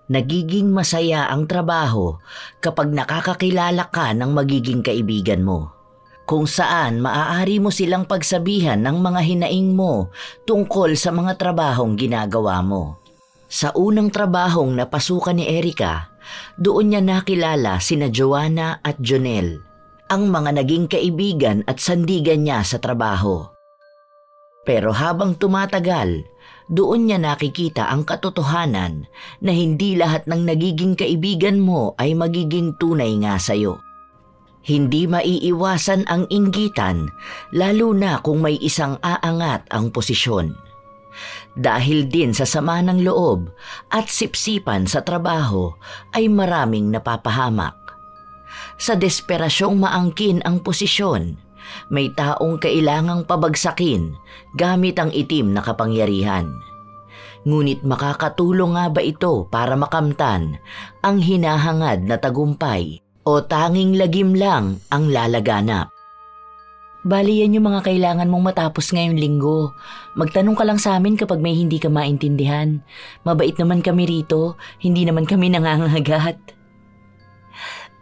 Nagiging masaya ang trabaho kapag nakakakilala ka ng magiging kaibigan mo, kung saan maaari mo silang pagsabihan ng mga hinaing mo tungkol sa mga trabahong ginagawa mo. Sa unang trabahong napasukan ni Erica, doon niya nakilala sina Joanna at Jonel, ang mga naging kaibigan at sandigan niya sa trabaho. Pero habang tumatagal, doon niya nakikita ang katotohanan na hindi lahat ng nagiging kaibigan mo ay magiging tunay nga sa'yo. Hindi maiiwasan ang inggitan, lalo na kung may isang aangat ang posisyon. Dahil din sa sama ng loob at sipsipan sa trabaho ay maraming napapahamak. Sa desperasyong maangkin ang posisyon, may taong kailangang pabagsakin gamit ang itim na kapangyarihan. Ngunit makakatulong nga ba ito para makamtan ang hinahangad na tagumpay o tanging lagim lang ang lalaganap? Bali yan yung mga kailangan mong matapos ngayong linggo. Magtanong ka lang sa amin kapag may hindi ka maintindihan. Mabait naman kami rito, hindi naman kami nangangagat.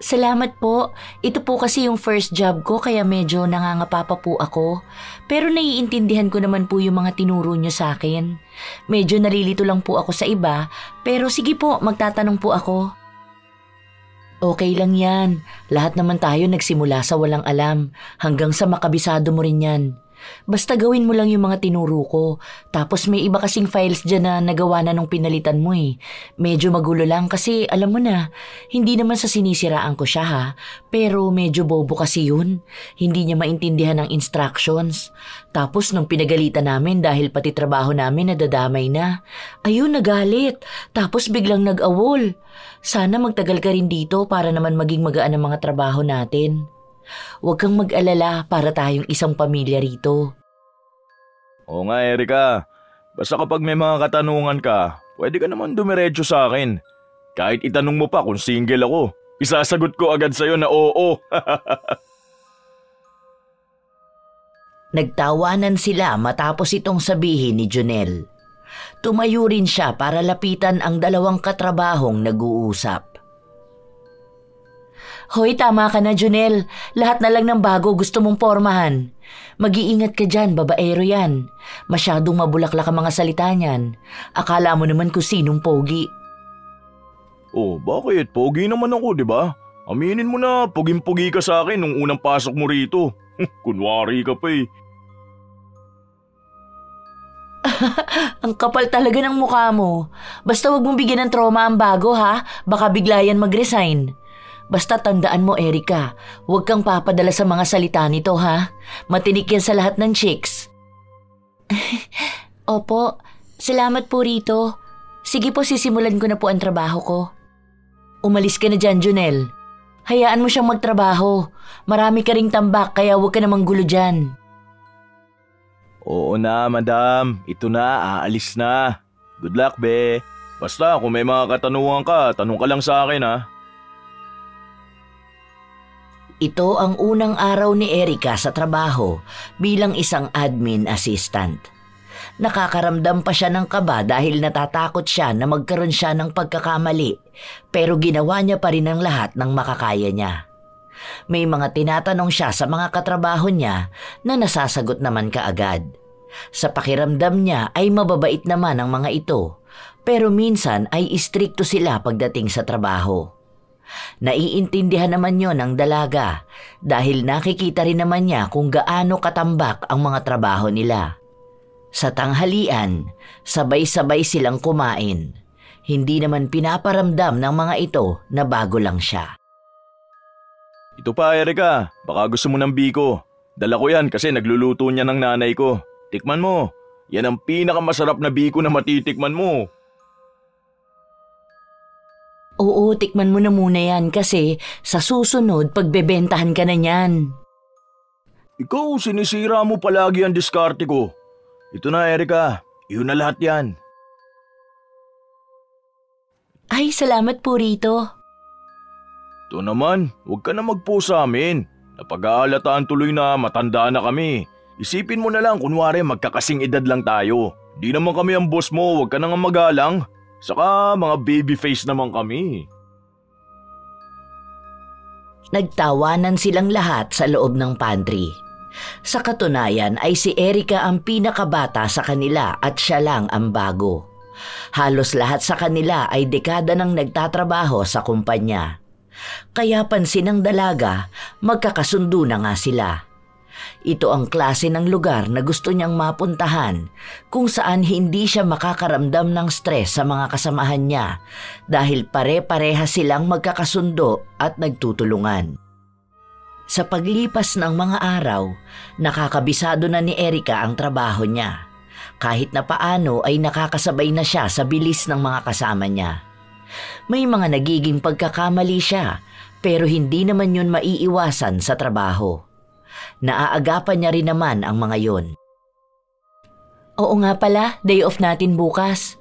Salamat po. Ito po kasi yung first job ko kaya medyo nangangapa pa po ako. Pero naiintindihan ko naman po yung mga tinuro nyo sa akin. Medyo nalilito lang po ako sa iba, pero sige po, magtatanong po ako. Okay lang yan. Lahat naman tayo nagsimula sa walang alam hanggang sa makabisado mo rin yan. Basta gawin mo lang yung mga tinuro ko. Tapos may iba kasing files dyan na nagawa na nung pinalitan mo eh. Medyo magulo lang kasi alam mo na, hindi naman sa sinisiraan ko siya ha. Pero medyo bobo kasi yun. Hindi niya maintindihan ang instructions. Tapos nung pinagalitan namin dahil pati trabaho namin nadadamay na. Ayun, nagalit. Tapos biglang nag-awol. Sana magtagal ka rin dito para naman maging magaan ang mga trabaho natin. Huwag kang mag-alala para tayong isang pamilya rito. Oo nga, Erica. Basta kapag may mga katanungan ka, pwede ka naman dumiretso sa akin. Kahit itanong mo pa kung single ako, isasagot ko agad sa'yo na oo. Nagtawanan sila matapos itong sabihin ni Jonel. Tumayo rin siya para lapitan ang dalawang katrabahong nag-uusap. Hoy, tama ka na, Jonel. Lahat na lang ng bago gusto mong pormahan. Mag-iingat ka dyan, babaero yan. Masyadong mabulaklak ang mga salita niyan. Akala mo naman kung sinong pogi. Oh, bakit? Pogi naman ako, di ba? Aminin mo na, puging-pugi ka sa akin nung unang pasok mo rito. Kunwari ka pa eh. Ang kapal talaga ng mukha mo. Basta wag mong bigyan ng trauma ang bago ha. Baka bigla yan mag-resign. Basta tandaan mo, Erica, huwag kang papadala sa mga salita nito ha. Matinik yan sa lahat ng chicks. Opo, salamat po rito. Sige po, sisimulan ko na po ang trabaho ko. Umalis ka na dyan, Jonel. Hayaan mo siyang magtrabaho. Marami ka ring tambak kaya huwag ka namang gulo dyan. Oo na, madam. Ito na, aalis na. Good luck, be. Basta kung may mga katanungan ka, tanong ka lang sa akin ha. Ito ang unang araw ni Erica sa trabaho bilang isang admin assistant. Nakakaramdam pa siya ng kaba dahil natatakot siya na magkaroon siya ng pagkakamali, pero ginawa niya pa rin ang lahat ng makakaya niya. May mga tinatanong siya sa mga katrabaho niya na nasasagot naman kaagad. Sa pakiramdam niya ay mababait naman ang mga ito, pero minsan ay istrikto sila pagdating sa trabaho. Naiintindihan naman yon ng dalaga dahil nakikita rin naman niya kung gaano katambak ang mga trabaho nila. Sa tanghalian, sabay-sabay silang kumain. Hindi naman pinaparamdam ng mga ito na bago lang siya. Ito pa, Erica. Baka gusto mo ng biko. Dala ko yan kasi nagluluto niya ng nanay ko. Tikman mo. Yan ang pinakamasarap na biko na matitikman mo. Oo, tikman mo na muna yan kasi sa susunod pagbebentahan ka na niyan. Ikaw, sinisira mo palagi ang diskarte ko. Ito na, Erica. Iyon na lahat yan. Ay, salamat po rito. Ito naman, huwag ka na magpo sa amin. Napag-aalataan tuloy na matanda na kami. Isipin mo na lang kunwari magkakasing edad lang tayo. Di naman kami ang boss mo, huwag ka nang magalang. Saka mga baby face naman kami. Nagtawanan silang lahat sa loob ng pantry. Sa katunayan ay si Erica ang pinakabata sa kanila at siya lang ang bago. Halos lahat sa kanila ay dekada nang nagtatrabaho sa kumpanya. Kaya pansin ng dalaga, magkakasundo na nga sila. Ito ang klase ng lugar na gusto niyang mapuntahan kung saan hindi siya makakaramdam ng stress sa mga kasamahan niya dahil pare-pareha silang magkakasundo at nagtutulungan. Sa paglipas ng mga araw, nakakabisado na ni Erica ang trabaho niya. Kahit na paano ay nakakasabay na siya sa bilis ng mga kasama niya. May mga nagiging pagkakamali siya pero hindi naman yun maiiwasan sa trabaho. Naaagapan niya rin naman ang mga yun. Oo nga pala, day off natin bukas.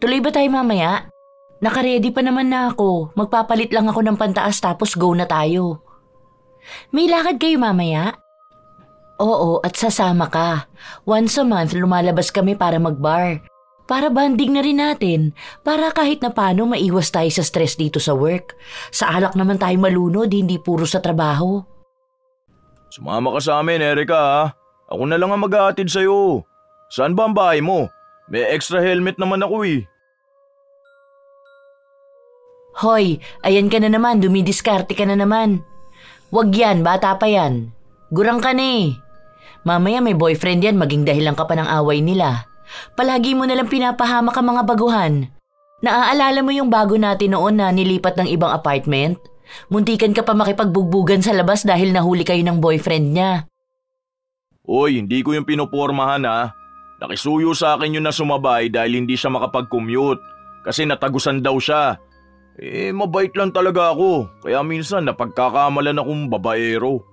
Tuloy ba tayo mamaya? Nakaredy pa naman na ako. Magpapalit lang ako ng pantaas tapos go na tayo. May lakad kayo mamaya? Oo, at sasama ka. Once a month lumalabas kami para mag-bar. Para banding na rin natin. Para kahit na paano maiwas tayo sa stress dito sa work. Sa alak naman tayo malunod, hindi puro sa trabaho. Sumama ka sa amin, Erica ha. Ako na lang ang mag-aatid sa'yo. Saan ba ang bahay mo? May extra helmet naman ako eh. Hoy, ayan ka na naman, dumidiskarte ka na naman. Wag yan, bata pa yan. Gurang ka na eh. Mamaya may boyfriend yan, maging dahilan ka pa ng away nila. Palagi mo nalang pinapahamak ang mga baguhan. Naaalala mo yung bago natin noon na nilipat ng ibang apartment? Muntikan ka pa makipagbugbugan sa labas dahil nahuli kayo ng boyfriend niya. Oy, hindi ko yung pinopormahan ha. Nakisuyo sa akin yun na sumabay dahil hindi siya makapag-commute. Kasi natagusan daw siya. Mabait lang talaga ako. Kaya minsan napagkakamalan akong babaero.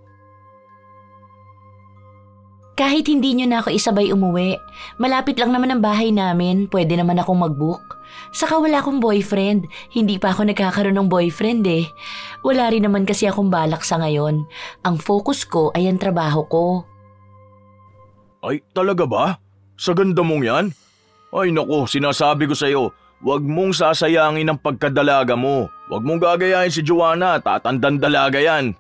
Kahit hindi nyo na ako isabay umuwi, malapit lang naman ang bahay namin, pwede naman akong mag-book. Saka wala akong boyfriend, hindi pa ako nagkakaroon ng boyfriend eh. Wala rin naman kasi akong balak sa ngayon. Ang focus ko ay ang trabaho ko. Ay, talaga ba? Sa ganda mong yan? Ay nako, sinasabi ko sa'yo, huwag mong sasayangin ang pagkadalaga mo. Huwag mong gagayahin si Joanna, tatandang dalaga yan.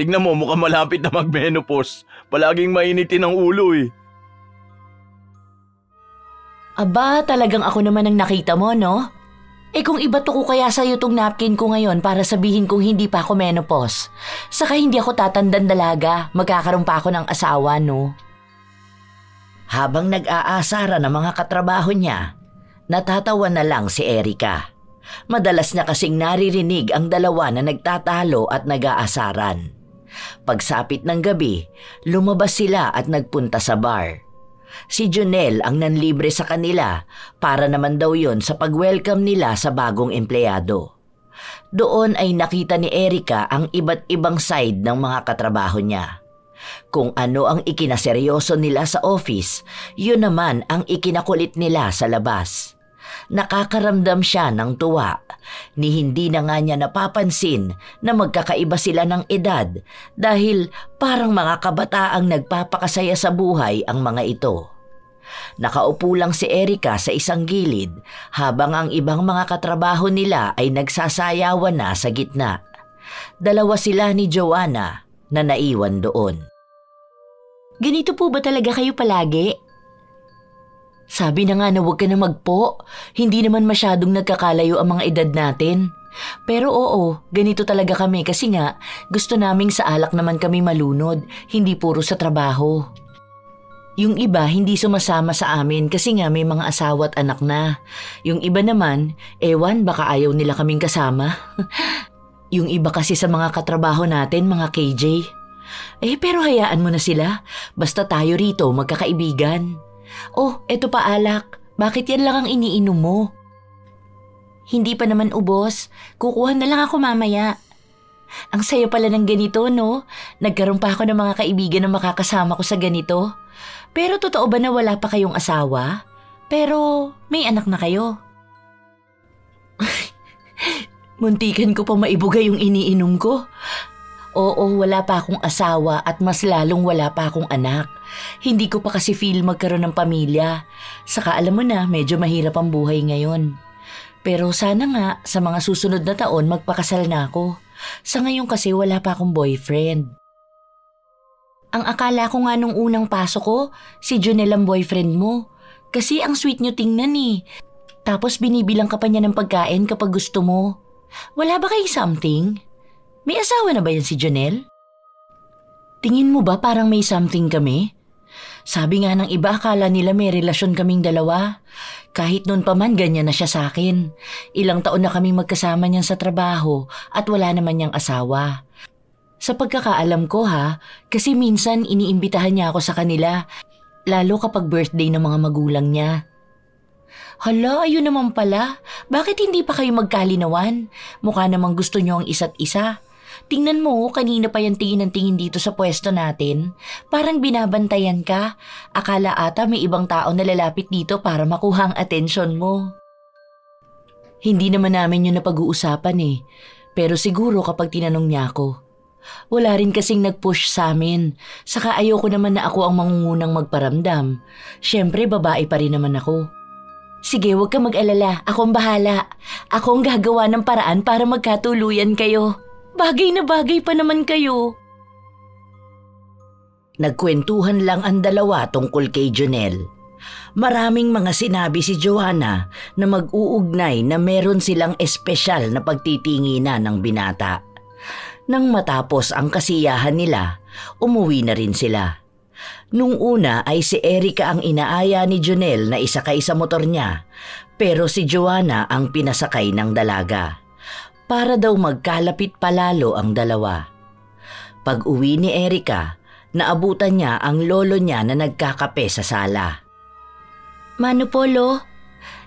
Tignan mo, mukhang malapit na mag-menopause. Palaging mainitin ang ulo eh. Aba, talagang ako naman ang nakita mo, no? Kung ibato ko kaya sa'yo tong napkin ko ngayon para sabihin kong hindi pa ako menopause. Saka hindi ako tatandang dalaga, magkakaroon pa ako ng asawa, no? Habang nag-aasara ng mga katrabaho niya, natatawa na lang si Erica. Madalas niya kasing naririnig ang dalawa na nagtatalo at nag-aasaran. Pagsapit ng gabi, lumabas sila at nagpunta sa bar. Si Jonel ang nanlibre sa kanila para naman daw yon sa pag-welcome nila sa bagong empleyado. Doon ay nakita ni Erica ang iba't ibang side ng mga katrabaho niya. Kung ano ang ikinaseryoso nila sa office, yun naman ang ikinakulit nila sa labas. Nakakaramdam siya ng tuwa ni hindi na nga niya napapansin na magkakaiba sila ng edad dahil parang mga kabataang nagpapakasaya sa buhay ang mga ito. Nakaupo lang si Erica sa isang gilid habang ang ibang mga katrabaho nila ay nagsasayawan na sa gitna. Dalawa sila ni Joanna na naiwan doon. Ganito po ba talaga kayo palagi? Sabi na nga na huwag ka na magpo. Hindi naman masyadong nagkakalayo ang mga edad natin. Pero oo, ganito talaga kami kasi nga gusto naming sa alak naman kami malunod, hindi puro sa trabaho. Yung iba hindi sumasama sa amin kasi nga may mga asawa at anak na. Yung iba naman, ewan baka ayaw nila kaming kasama. Yung iba kasi sa mga katrabaho natin, mga KJ. Pero hayaan mo na sila, basta tayo rito magkakaibigan. Oh, eto pa alak. Bakit yan lang ang iniinom mo? Hindi pa naman ubos. Kukuha na lang ako mamaya. Ang saya pala ng ganito, no? Nagkaroon pa ako ng mga kaibigan na makakasama ko sa ganito. Pero totoo ba na wala pa kayong asawa? Pero may anak na kayo. Muntikan ko pa maibugay yung iniinom ko. Oo, wala pa akong asawa at mas lalong wala pa akong anak. Hindi ko pa kasi feel magkaroon ng pamilya. Saka alam mo na, medyo mahirap ang buhay ngayon. Pero sana nga sa mga susunod na taon magpakasal na ako. Sa ngayon kasi wala pa akong boyfriend. Ang akala ko nga nung unang pasok ko, si Jonel ang boyfriend mo. Kasi ang sweet nyo tingnan eh. Tapos binibilang ka pa niya ng pagkain kapag gusto mo. Wala ba kayo something? May asawa na ba yan si Jonel? Tingin mo ba parang may something kami? Sabi nga ng iba akala nila may relasyon kaming dalawa. Kahit noon pa man ganyan na siya sa akin. Ilang taon na kaming magkasama niyan sa trabaho at wala naman niyang asawa. Sa pagkakaalam ko kasi minsan iniimbitahan niya ako sa kanila, lalo kapag birthday ng mga magulang niya. Hala, ayun naman pala. Bakit hindi pa kayo magkalinawan? Mukha namang gusto niyo ang isa't isa. Tingnan mo, kanina pa yan tingin ng tingin dito sa pwesto natin. Parang binabantayan ka. Akala ata may ibang tao na lalapit dito para makuha ang atensyon mo. Hindi naman namin yun napag-uusapan eh. Pero siguro kapag tinanong niya ako. Wala rin kasing nag-push sa amin. Saka ayoko naman na ako ang mangungunang magparamdam. Siyempre, babae pa rin naman ako. Sige, huwag ka mag-alala. Akong bahala. Akong gagawa ng paraan para magkatuluyan kayo. Bagay na bagay pa naman kayo. Nagkwentuhan lang ang dalawa tungkol kay Jonel. Maraming mga sinabi si Joanna na mag-uugnay na meron silang espesyal na pagtitinginan ng binata. Nang matapos ang kasiyahan nila, umuwi na rin sila. Nung una ay si Erica ang inaaya ni Jonel na isakay sa motor niya, pero si Joanna ang pinasakay ng dalaga. Para daw magkalapit palalo ang dalawa. Pag uwi ni Erica, naabutan niya ang lolo niya na nagkakape sa sala. Mano Polo,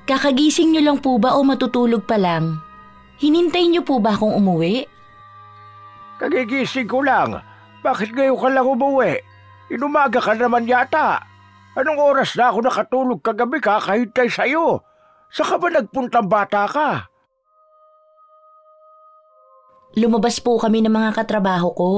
kakagising niyo lang po ba o matutulog pa lang? Hinintay niyo po ba akong umuwi? Kagigising ko lang. Bakit ngayon ka lang umuwi? Inumaga ka naman yata. Anong oras na ako nakatulog kagabi kakahintay sa'yo? Saan ka ba nagpuntang bata ka? Lumabas po kami ng mga katrabaho ko.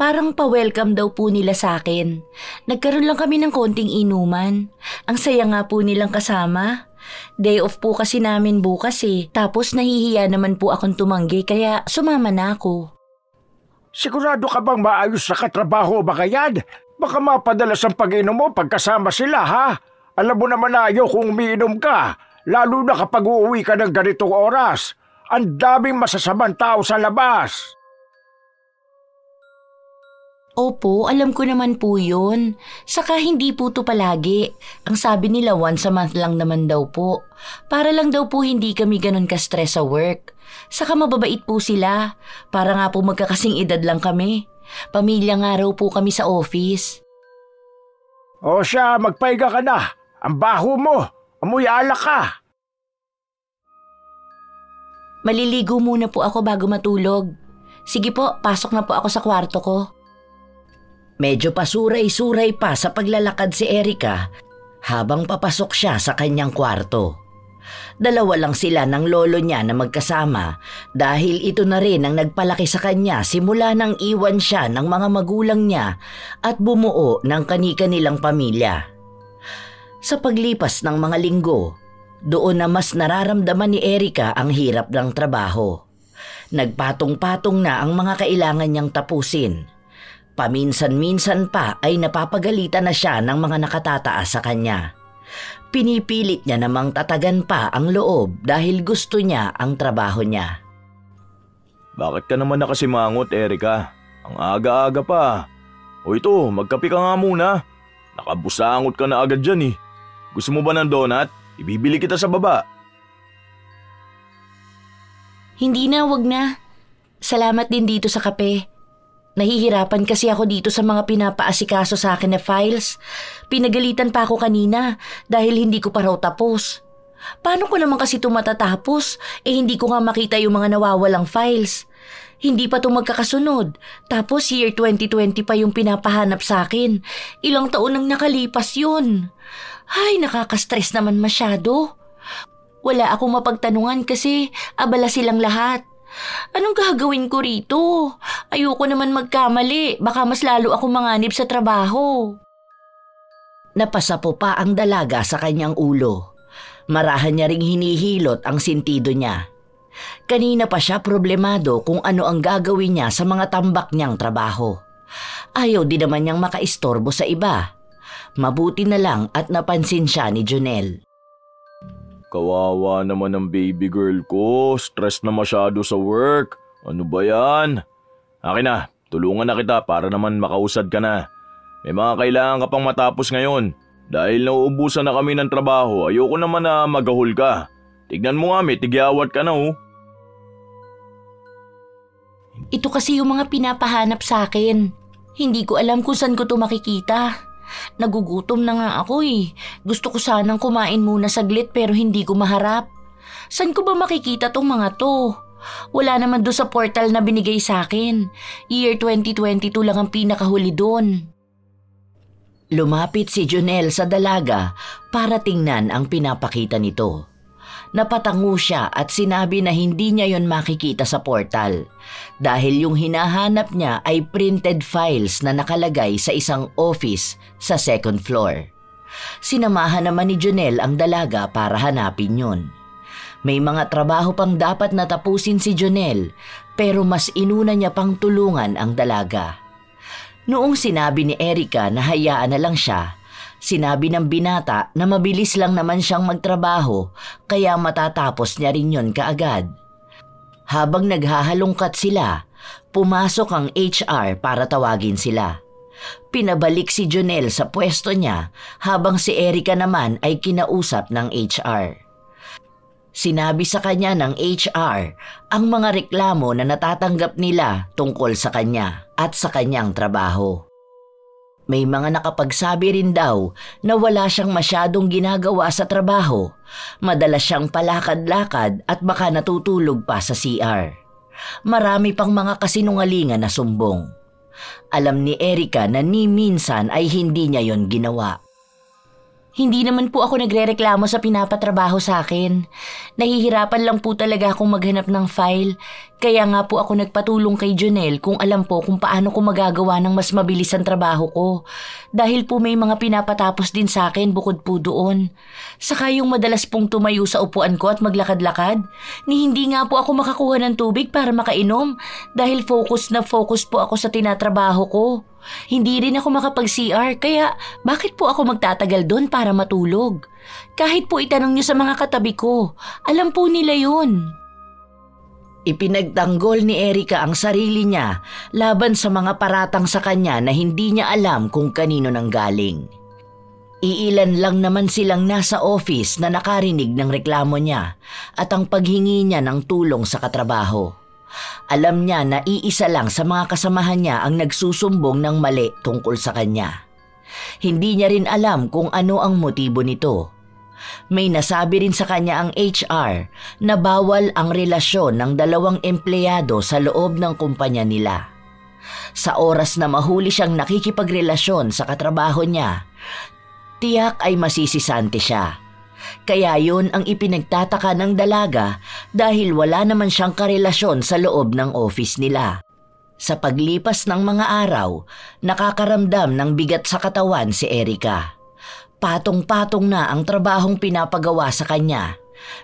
Parang pa-welcome daw po nila sa akin. Nagkaroon lang kami ng konting inuman. Ang saya nga po nilang kasama. Day off po kasi namin bukas eh. Tapos nahihiya naman po akong tumanggi kaya sumama na ako. Sigurado ka bang maayos sa katrabaho ba yan? Baka mapadalas ang pag-inom mo pagkasama sila ha? Alam mo naman ayaw kung umiinom ka. Lalo na kapag uuwi ka ng ganitong oras. Ang daming masasamang tao sa labas. Opo, alam ko naman po yun. Saka hindi po to palagi. Ang sabi nila once a month lang naman daw po. Para lang daw po hindi kami ganun ka-stress sa work. Saka mababait po sila. Para nga po magkakasing edad lang kami. Pamilya nga raw po kami sa office. O siya, magpahinga ka na. Ang baho mo. Amoy alak ka. Maliligo muna po ako bago matulog. Sige po, pasok na po ako sa kwarto ko. Medyo pasuray-suray pa sa paglalakad si Erica habang papasok siya sa kanyang kwarto. Dalawa lang sila ng lolo niya na magkasama dahil ito na rin ang nagpalaki sa kanya simula nang iwan siya ng mga magulang niya at bumuo ng kani-kanilang pamilya. Sa paglipas ng mga linggo, doon na mas nararamdaman ni Erica ang hirap ng trabaho. Nagpatong-patong na ang mga kailangan niyang tapusin. Paminsan-minsan pa ay napapagalitan na siya ng mga nakatataas sa kanya. Pinipilit niya namang tatagan pa ang loob dahil gusto niya ang trabaho niya. Bakit ka naman nakasimangot, Erica? Ang aga-aga pa. O ito, magkape ka nga muna. Nakabusangot ka na agad dyan eh. Gusto mo ba ng donut? Ibibili kita sa baba. Hindi na, wag na. Salamat din dito sa kape. Nahihirapan kasi ako dito sa mga pinapaasikaso sa akin na files. Pinagalitan pa ako kanina dahil hindi ko pa raw tapos. Paano ko naman kasi ito matatapos? Hindi ko nga makita yung mga nawawalang files. Hindi pa ito magkakasunod. Tapos year 2020 pa yung pinapahanap sa akin. Ilang taon nang nakalipas yun. Ay, nakaka-stress naman masyado. Wala akong mapagtanungan kasi abala silang lahat. Anong gagawin ko rito? Ayoko naman magkamali. Baka mas lalo ako manganib sa trabaho. Napasapo pa ang dalaga sa kanyang ulo. Marahan niya ring hinihilot ang sintido niya. Kanina pa siya problemado kung ano ang gagawin niya sa mga tambak niyang trabaho. Ayaw din naman niyang makaistorbo sa iba. Mabuti na lang at napansin siya ni Jonel. Kawawa naman ang baby girl ko. Stress na masyado sa work. Ano ba yan? Akin na, tulungan na kita para naman makausad ka na. May mga kailangan ka pang matapos ngayon. Dahil nauubusan na kami ng trabaho, ayoko naman na magahol ka. Tignan mo nga, may tigyawat ka na oh. Ito kasi yung mga pinapahanap sa akin. Hindi ko alam kung saan ko to makikita. Nagugutom na nga ako eh. Gusto ko sanang kumain muna saglit pero hindi ko maharap. Saan ko ba makikita tong mga to? Wala naman do sa portal na binigay sa akin. Year 2022 lang ang pinakahuli doon. Lumapit si Jonel sa dalaga para tingnan ang pinapakita nito. Napatango siya at sinabi na hindi niya yon makikita sa portal dahil yung hinahanap niya ay printed files na nakalagay sa isang office sa second floor. Sinamahan naman ni Jonel ang dalaga para hanapin yon. May mga trabaho pang dapat natapusin si Jonel pero mas inuna niya pang tulungan ang dalaga. Noong sinabi ni Erica na hayaan na lang siya, sinabi ng binata na mabilis lang naman siyang magtrabaho kaya matatapos niya rin yon kaagad. Habang naghahalongkat sila, pumasok ang HR para tawagin sila. Pinabalik si Jonel sa pwesto niya habang si Erica naman ay kinausap ng HR. Sinabi sa kanya ng HR ang mga reklamo na natatanggap nila tungkol sa kanya at sa kanyang trabaho. May mga nakapagsabi rin daw na wala siyang masyadong ginagawa sa trabaho, madalas siyang palakad-lakad at baka natutulog pa sa CR. Marami pang mga kasinungalingan na sumbong. Alam ni Erica na ni minsan ay hindi niya yon ginawa. Hindi naman po ako nagrereklamo sa pinapatrabaho sa akin. Nahihirapan lang po talaga akong maghanap ng file. Kaya nga po ako nagpatulong kay Jonel kung alam po kung paano ko magagawa ng mas mabilis ang trabaho ko. Dahil po may mga pinapatapos din sa akin bukod po doon. Saka yung madalas pong tumayo sa upuan ko at maglakad-lakad, ni hindi nga po ako makakuha ng tubig para makainom dahil focus na focus po ako sa tinatrabaho ko. Hindi rin ako makapag-CR kaya bakit po ako magtatagal doon para matulog? Kahit po itanong niyo sa mga katabi ko, alam po nila yun. Ipinagtanggol ni Erica ang sarili niya laban sa mga paratang sa kanya na hindi niya alam kung kanino nanggaling. Iilan lang naman silang nasa office na nakarinig ng reklamo niya at ang paghingi niya ng tulong sa katrabaho. Alam niya na iisa lang sa mga kasamahan niya ang nagsusumbong ng mali tungkol sa kanya. Hindi niya rin alam kung ano ang motibo nito. May nasabi rin sa kanya ang HR na bawal ang relasyon ng dalawang empleyado sa loob ng kumpanya nila. Sa oras na mahuli siyang nakikipagrelasyon sa katrabaho niya, tiyak ay masisisante siya. Kaya yun ang ipinagtataka ng dalaga dahil wala naman siyang karelasyon sa loob ng office nila. Sa paglipas ng mga araw, nakakaramdam ng bigat sa katawan si Erica. Patong-patong na ang trabahong pinapagawa sa kanya.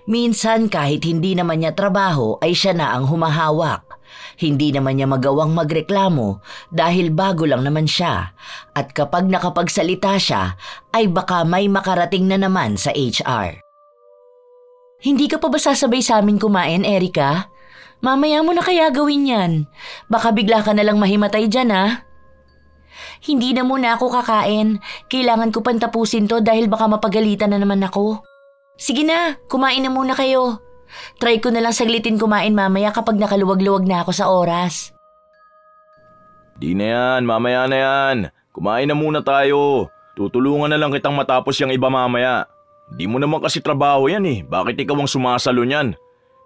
Minsan kahit hindi naman niya trabaho ay siya na ang humahawak. Hindi naman niya magawang magreklamo dahil bago lang naman siya at kapag nakapagsalita siya ay baka may makarating na naman sa HR. Hindi ka pa ba sasabay sa amin kumain, Erica? Mamaya mo na kaya gawin yan. Baka bigla ka na lang mahimatay dyan, ha? Hindi na muna ako kakain. Kailangan ko pang tapusin to dahil baka mapagalitan na naman ako. Sige na, kumain na muna kayo. Try ko na lang saglitin kumain mamaya kapag nakaluwag-luwag na ako sa oras. Di na yan, mamaya na yan. Kumain na muna tayo. Tutulungan na lang kitang matapos yung iba mamaya. Di mo naman kasi trabaho yan eh. Bakit ikaw ang sumasalo niyan?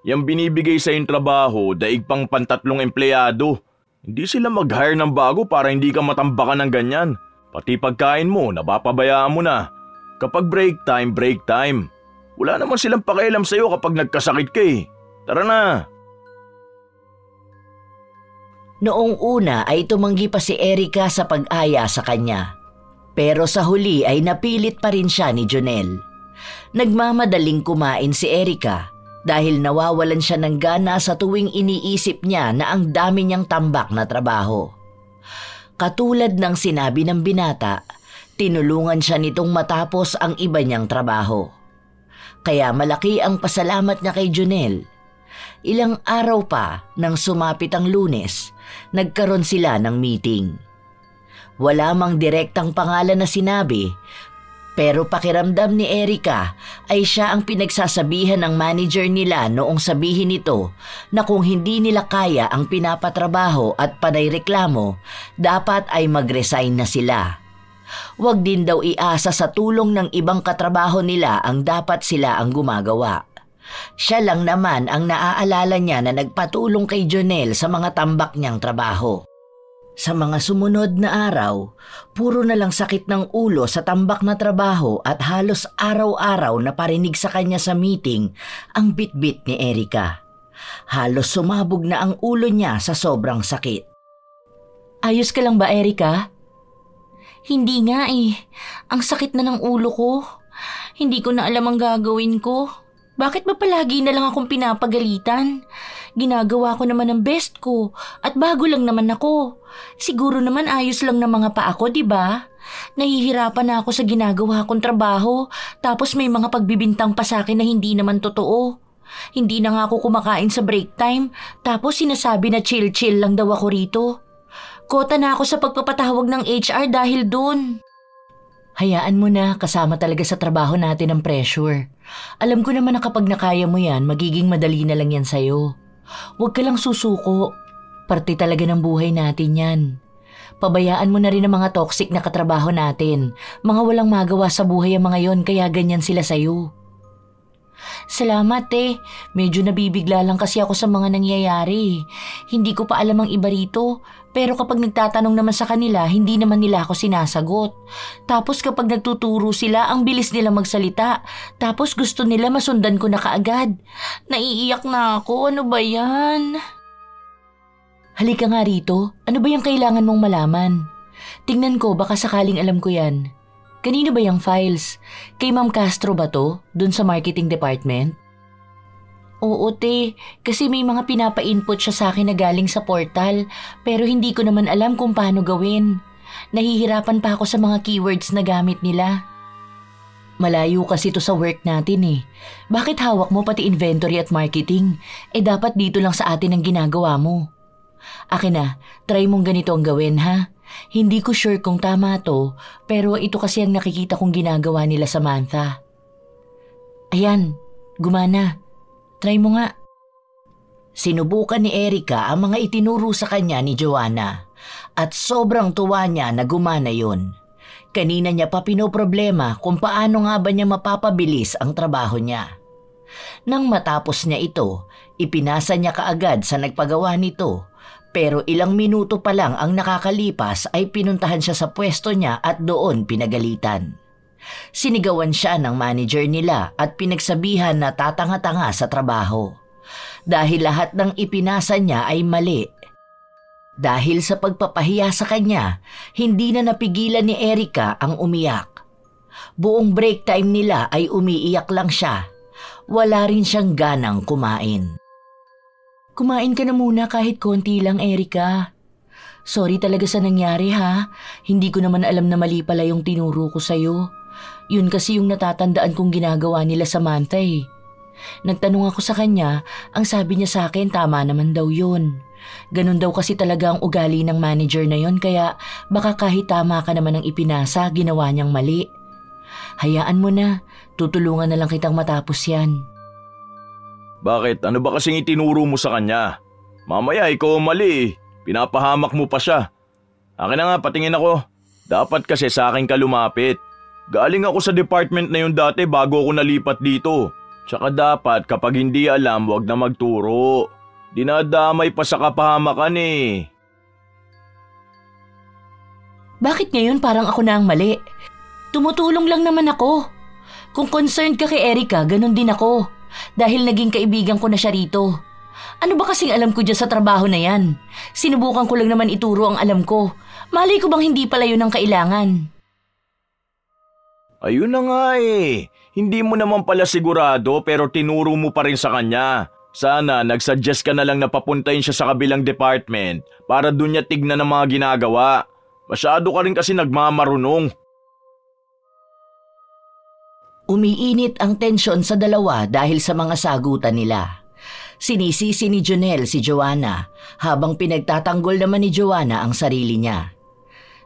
Yang binibigay sa yung trabaho, daig pang pantatlong empleyado. Hindi sila mag-hire ng bago para hindi ka matambakan ng ganyan. Pati pagkain mo, napapabayaan mo na. Kapag break time. Wala naman silang pakialam sa'yo kapag nagkasakit ka eh. Tara na. Noong una ay tumanggi pa si Erica sa pag-aya sa kanya. Pero sa huli ay napilit pa rin siya ni Jonel. Nagmamadaling kumain si Erica dahil nawawalan siya ng gana sa tuwing iniisip niya na ang dami niyang tambak na trabaho. Katulad ng sinabi ng binata, tinulungan siya nitong matapos ang iba niyang trabaho. Kaya malaki ang pasalamat niya kay Jonel. Ilang araw pa nang sumapit ang Lunes, nagkaroon sila ng meeting. Wala mang direktang pangalan na sinabi, pero pakiramdam ni Erica ay siya ang pinagsasabihan ng manager nila noong sabihin nito na kung hindi nila kaya ang pinapatrabaho at panay reklamo, dapat ay mag-resign na sila. Huwag din daw iasa sa tulong ng ibang katrabaho nila ang dapat sila ang gumagawa. Siya lang naman ang naaalala niya na nagpatulong kay Jonel sa mga tambak niyang trabaho. Sa mga sumunod na araw, puro na lang sakit ng ulo sa tambak na trabaho at halos araw-araw na parinig sa kanya sa meeting ang bitbit ni Erica. Halos sumabog na ang ulo niya sa sobrang sakit. Ayos ka lang ba, Erica? Hindi nga eh. Ang sakit na ng ulo ko. Hindi ko na alam ang gagawin ko. Bakit ba palagi na lang akong pinapagalitan? Ginagawa ko naman ang best ko at bago lang naman ako. Siguro naman ayos lang ng mga paa ko, diba? Nahihirapan na ako sa ginagawa kong trabaho tapos may mga pagbibintang pa sa akin na hindi naman totoo. Hindi na nga ako kumakain sa break time tapos sinasabi na chill-chill lang daw ako rito. Kota na ako sa pagpapatawag ng HR dahil dun. Hayaan mo na, kasama talaga sa trabaho natin ang pressure. Alam ko naman na kapag nakaya mo yan, magiging madali na lang yan sa'yo. Huwag ka lang susuko. Parte talaga ng buhay natin yan. Pabayaan mo na rin ang mga toxic na katrabaho natin. Mga walang magawa sa buhay ang mga yon, kaya ganyan sila sa'yo. Salamat eh. Medyo nabibigla lang kasi ako sa mga nangyayari. Hindi ko pa alam ang iba rito. Pero kapag nagtatanong naman sa kanila, hindi naman nila ako sinasagot. Tapos kapag nagtuturo sila, ang bilis nila magsalita. Tapos gusto nila masundan ko na kaagad. Naiiyak na ako. Ano ba yan? Halika nga rito. Ano ba yung kailangan mong malaman? Tingnan ko, baka sakaling alam ko yan. Kanino ba yung files? Kay Ma'am Castro ba to? Dun sa marketing department? Oo te, kasi may mga pinapa-input siya sa akin na galing sa portal pero hindi ko naman alam kung paano gawin. Nahihirapan pa ako sa mga keywords na gamit nila. Malayo kasi to sa work natin eh. Bakit hawak mo pati inventory at marketing? Dapat dito lang sa atin ang ginagawa mo. Akin na, try mong ganito ang gawin ha. Hindi ko sure kung tama to, pero ito kasi ang nakikita kong ginagawa nila sa Mantha. Ayan, gumana. Try mo nga. Sinubukan ni Erica ang mga itinuro sa kanya ni Joanna at sobrang tuwa niya na gumana yun. Kanina niya pa pinoproblema kung paano nga ba niya mapapabilis ang trabaho niya. Nang matapos niya ito, ipinasa niya kaagad sa nagpagawa nito. Pero ilang minuto pa lang ang nakakalipas ay pinuntahan siya sa pwesto niya at doon pinagalitan. Sinigawan siya ng manager nila at pinagsabihan na tatanga-tanga sa trabaho. Dahil lahat ng ipinasa niya ay mali. Dahil sa pagpapahiya sa kanya, hindi na napigilan ni Erica ang umiyak. Buong break time nila ay umiiyak lang siya. Wala rin siyang ganang kumain. Kumain ka na muna kahit konti lang, Erica. Sorry talaga sa nangyari ha. Hindi ko naman alam na mali pala yung tinuro ko sa'yo. Yun kasi yung natatandaan kong ginagawa nila sa Mantha eh. Nagtanong ako sa kanya, ang sabi niya sa akin tama naman daw yun. Ganun daw kasi talaga ang ugali ng manager na yon kaya baka kahit tama ka naman ang ipinasa, ginawa niyang mali. Hayaan mo na, tutulungan na lang kitang matapos yan. Bakit? Ano ba kasing itinuro mo sa kanya? Mamaya ikaw mali eh. Pinapahamak mo pa siya. Akin na nga, patingin ako. Dapat kasi sa akin ka lumapit. Galing ako sa department na yun dati bago ako nalipat dito. Tsaka dapat kapag hindi alam, wag na magturo. Dinadamay pa sa kapahamakan eh. Bakit ngayon parang ako na ang mali? Tumutulong lang naman ako. Kung concerned ka kay Erica, ganun din ako. Dahil naging kaibigan ko na siya rito. Ano ba kasing alam ko dyan sa trabaho na yan? Sinubukan ko lang naman ituro ang alam ko. Malay ko bang hindi pala yun ang kailangan? Ayun na nga eh. Hindi mo naman pala sigurado pero tinuro mo pa rin sa kanya. Sana nagsuggest ka na lang na papuntahin siya sa kabilang department para dun niya tignan ang mga ginagawa. Masyado ka rin kasi nagmamarunong. Umiinit ang tensyon sa dalawa dahil sa mga sagutan nila. Sinisisi ni Jonel si Joanna habang pinagtatanggol naman ni Joanna ang sarili niya.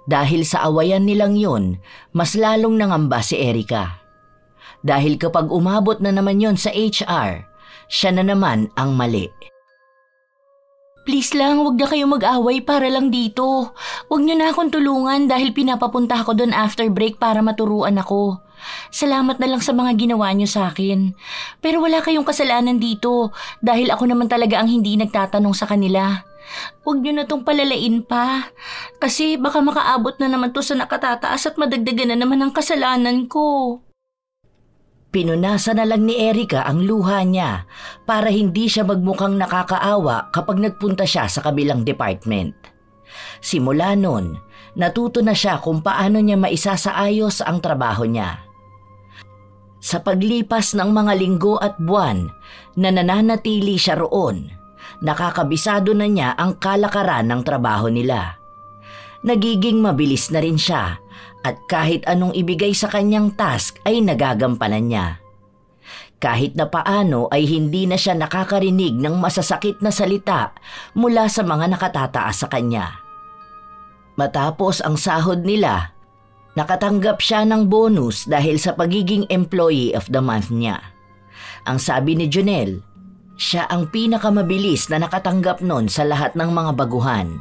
Dahil sa awayan nilang yun, mas lalong nangamba si Erica. Dahil kapag umabot na naman yon sa HR, siya na naman ang mali. Please lang, wag na kayo mag-away para lang dito. Wag niyo na akong tulungan dahil pinapapunta ako doon after break para maturuan ako. Salamat na lang sa mga ginawa niyo sa akin. Pero wala kayong kasalanan dito dahil ako naman talaga ang hindi nagtatanong sa kanila. Huwag niyo na tong palalain pa. Kasi baka makaabot na naman to sa nakatataas at madagdagan na naman ang kasalanan ko. Pinunasan na lang ni Erica ang luha niya para hindi siya magmukhang nakakaawa kapag nagpunta siya sa kabilang department. Simula nun, natuto na siya kung paano niya maisasaayos ang trabaho niya. Sa paglipas ng mga linggo at buwan na nananatili siya roon, nakakabisado na niya ang kalakaran ng trabaho nila. Nagiging mabilis na rin siya at kahit anong ibigay sa kanyang task ay nagagampanan niya. Kahit na paano ay hindi na siya nakakarinig ng masasakit na salita mula sa mga nakatataas sa kanya. Matapos ang sahod nila, nakatanggap siya ng bonus dahil sa pagiging Employee of the Month niya. Ang sabi ni Jonel, siya ang pinakamabilis na nakatanggap nun sa lahat ng mga baguhan.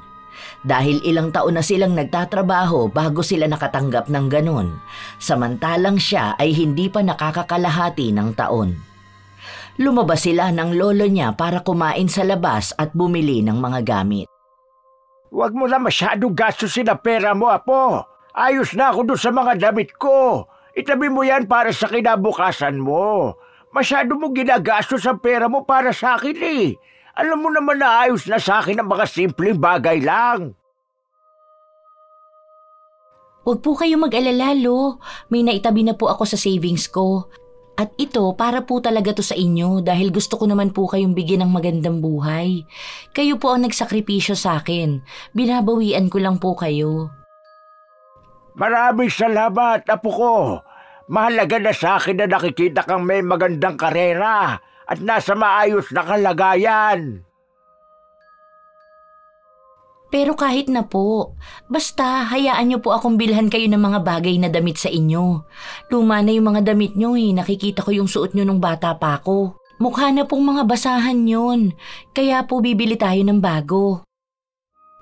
Dahil ilang taon na silang nagtatrabaho bago sila nakatanggap ng ganon, samantalang siya ay hindi pa nakakakalahati ng taon. Lumabas sila ng lolo niya para kumain sa labas at bumili ng mga gamit. Huwag mo na masyadong gastusin ang pera mo, Apo. Ayos na ako doon sa mga damit ko. Itabi mo yan para sa kinabukasan mo. Masyado mo ginagastos ang pera mo para sa akin eh. Alam mo naman na ayos na sa akin ang mga simpleng bagay lang. Huwag po kayo mag-alala, Lo. May naitabi na po ako sa savings ko. At ito, para po talaga to sa inyo dahil gusto ko naman po kayong bigyan ng magandang buhay. Kayo po ang nagsakripisyo sa akin. Binabawian ko lang po kayo. Maraming salamat, Apo ko. Mahalaga na sa akin na nakikita kang may magandang karera at nasa maayos na kalagayan. Pero kahit na po, basta hayaan niyo po akong bilhan kayo ng mga bagay na damit sa inyo. Luma na yung mga damit niyo eh, nakikita ko yung suot niyo nung bata pa ako. Mukha na pong mga basahan yun, kaya po bibili tayo ng bago.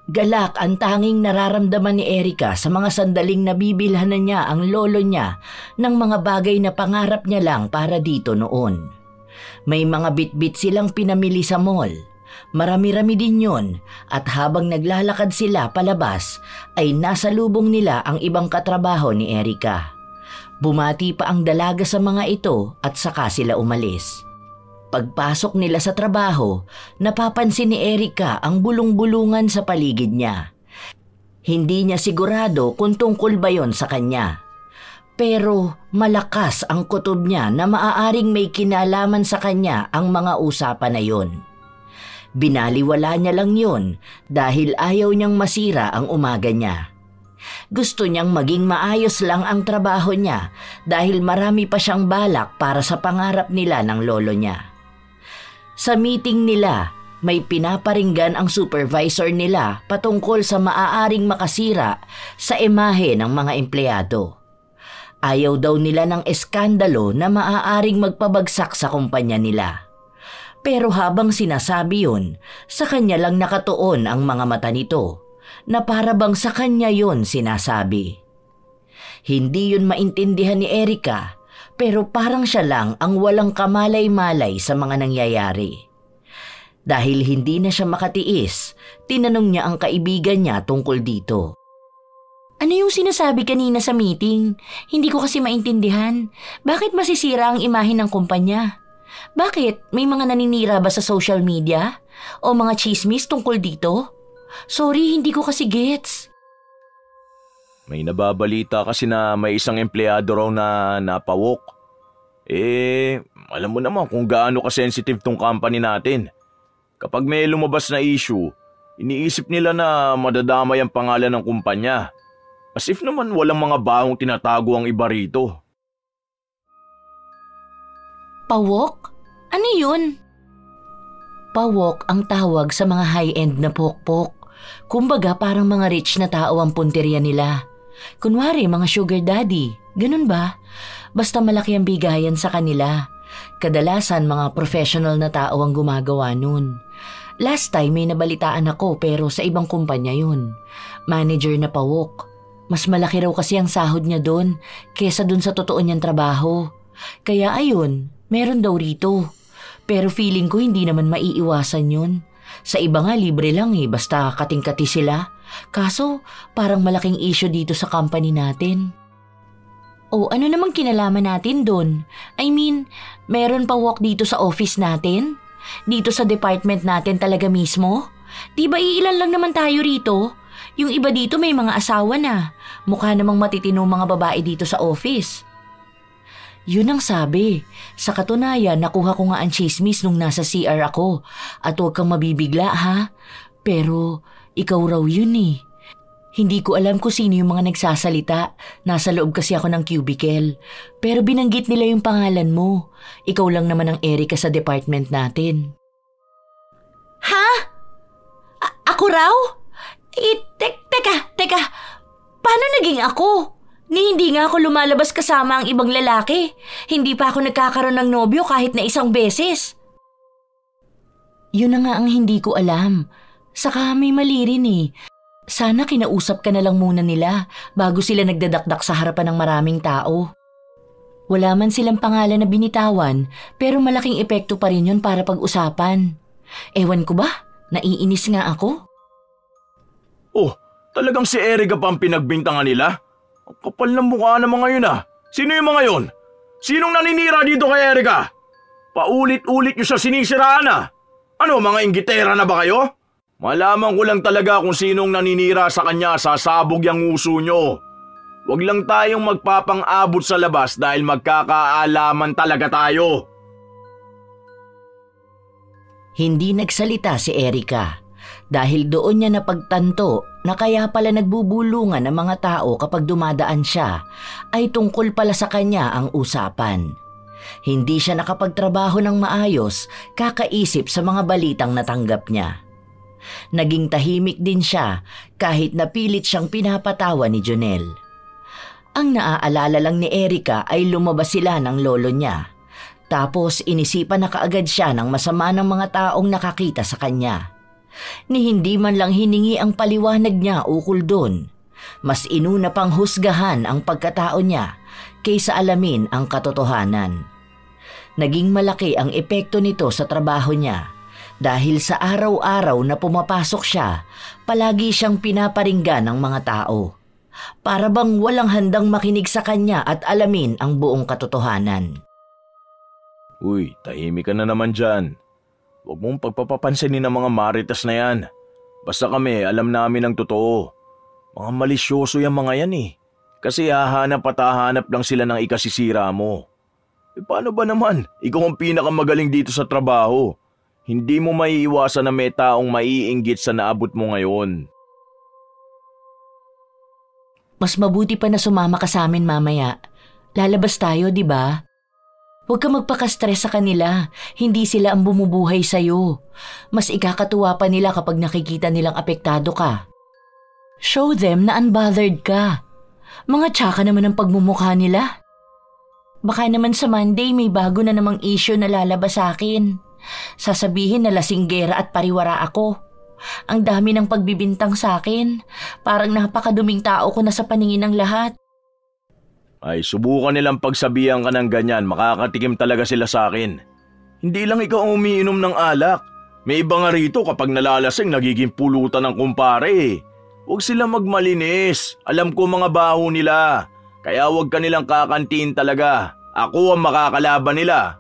Galak ang tanging nararamdaman ni Erica sa mga sandaling nabibilhan na niya ang lolo niya ng mga bagay na pangarap niya lang para dito noon. May mga bitbit silang pinamili sa mall. Marami-rami din yun at habang naglalakad sila palabas ay nasa lubong nila ang ibang katrabaho ni Erica. Bumati pa ang dalaga sa mga ito at saka sila umalis. Pagpasok nila sa trabaho, napapansin ni Erica ang bulong-bulungan sa paligid niya. Hindi niya sigurado kung tungkol ba yon sa kanya. Pero malakas ang kutob niya na maaaring may kinalaman sa kanya ang mga usapan na yon. Binaliwala niya lang yon dahil ayaw niyang masira ang umaga niya. Gusto niyang maging maayos lang ang trabaho niya dahil marami pa siyang balak para sa pangarap nila ng lolo niya. Sa meeting nila, may pinaparinggan ang supervisor nila patungkol sa maaaring makasira sa imahe ng mga empleyado. Ayaw daw nila ng eskandalo na maaaring magpabagsak sa kumpanya nila. Pero habang sinasabi yun, sa kanya lang nakatuon ang mga mata nito, na para bang sa kanya yun sinasabi. Hindi yun maintindihan ni Erica, pero parang siya lang ang walang kamalay-malay sa mga nangyayari. Dahil hindi na siya makatiis, tinanong niya ang kaibigan niya tungkol dito. Ano yung sinasabi kanina sa meeting? Hindi ko kasi maintindihan. Bakit masisira ang imahe ng kumpanya? Bakit? May mga naninira ba sa social media? O mga chismis tungkol dito? Sorry, hindi ko kasi gets. May nababalita kasi na may isang empleyado raw na napawok. Alam mo naman kung gaano ka-sensitive tong company natin. Kapag may lumabas na issue, iniisip nila na madadamay ang pangalan ng kumpanya. As if naman walang mga bahong tinatago ang iba rito. Pawok? Ano yun? Pawok ang tawag sa mga high-end na pokpok. Kumbaga parang mga rich na tao ang punteriya nila. Kunwari mga sugar daddy, ganun ba? Basta malaki ang bigayan sa kanila. Kadalasan mga professional na tao ang gumagawa nun. Last time may nabalitaan ako pero sa ibang kumpanya yun. Manager na pawok. Mas malaki raw kasi ang sahod niya doon kesa doon sa totoo niyang trabaho. Kaya ayun, meron daw rito. Pero feeling ko hindi naman maiiwasan yun. Sa iba nga libre lang basta kating-kati sila. Kaso parang malaking issue dito sa company natin. O ano namang kinalaman natin doon? I mean, meron pa walk dito sa office natin? Dito sa department natin talaga mismo? Di ba iilan lang naman tayo rito? Yung iba dito may mga asawa na. Mukha namang matitino mga babae dito sa office. Yun ang sabi. Sa katunayan, nakuha ko nga ang chismis nung nasa CR ako. At huwag kang mabibigla ha. Pero ikaw raw yun Hindi ko alam kung sino yung mga nagsasalita. Nasa loob kasi ako ng cubicle. Pero binanggit nila yung pangalan mo. Ikaw lang naman ang Erica sa department natin. Ha? Ako raw? Teka. Paano naging ako? Hindi nga ako lumalabas kasama ang ibang lalaki. Hindi pa ako nagkakaroon ng nobyo kahit na isang beses. Yun na nga ang hindi ko alam. Saka may mali rin Sana kinausap ka na lang muna nila bago sila nagdadakdak sa harapan ng maraming tao. Wala man silang pangalan na binitawan pero malaking epekto pa rin yun para pag-usapan. Ewan ko ba? Naiinis nga ako. Oh, talagang si Erica pa ang pinagbintangan nila? Ang kapal ng mukha naman ngayon Sino yung mga yun? Sinong naninira dito kay Erica? Paulit-ulit nyo siya sinisiraan Ano, mga inggitera na ba kayo? Malaman ko lang talaga kung sinong naninira sa kanya, sasabog yung uso nyo. Huwag lang tayong magpapang-abot sa labas dahil magkakaalaman talaga tayo. Hindi nagsalita si Erica dahil doon niya napagtanto na kaya pala nagbubulungan ng mga tao kapag dumadaan siya ay tungkol pala sa kanya ang usapan. Hindi siya nakapagtrabaho ng maayos kakaisip sa mga balitang natanggap niya. Naging tahimik din siya kahit napilit siyang pinapatawa ni Jonel. Ang naaalala lang ni Erica ay lumabas sila ng lolo niya. Tapos inisipan na kaagad siya ng masama ng mga taong nakakita sa kanya. Ni hindi man lang hiningi ang paliwanag niya ukol doon. Mas inuna pang husgahan ang pagkatao niya kaysa alamin ang katotohanan. Naging malaki ang epekto nito sa trabaho niya. Dahil sa araw-araw na pumapasok siya, palagi siyang pinaparinggan ng mga tao. Para bang walang handang makinig sa kanya at alamin ang buong katotohanan. Uy, tahimik ka na naman dyan. Huwag mong pagpapapansinin ng mga maritas na yan. Basta kami, alam namin ang totoo. Mga malisyoso yung mga yan Kasi hahanap at hahanap lang sila ng ikasisira mo. Paano ba naman? Ikaw ang pinakamagaling dito sa trabaho. Hindi mo maiiwasan na may taong maiinggit sa naabot mo ngayon. Mas mabuti pa na sumama ka sa amin mamaya. Lalabas tayo, di ba? Huwag ka magpaka-stress sa kanila. Hindi sila ang bumubuhay sa'yo. Mas ikakatuwa pa nila kapag nakikita nilang apektado ka. Show them na unbothered ka. Mga tsaka naman ang pagmumukha nila. Baka naman sa Monday may bago na namang issue na lalabas sa akin. Sasabihin na lasinggera at pariwara ako. Ang dami ng pagbibintang sa akin. Parang napakaduming tao ko na sa paningin ng lahat. Ay, subukan nilang pagsabihan ka ng ganyan. Makakatikim talaga sila sa akin. Hindi lang ikaw ang umiinom ng alak. May iba nga rito kapag nalalasing nagiging pulutan ng kumpare. Huwag sila magmalinis. Alam ko mga baho nila. Kaya huwag ka nilang kakantiin talaga. Ako ang makakalaban nila.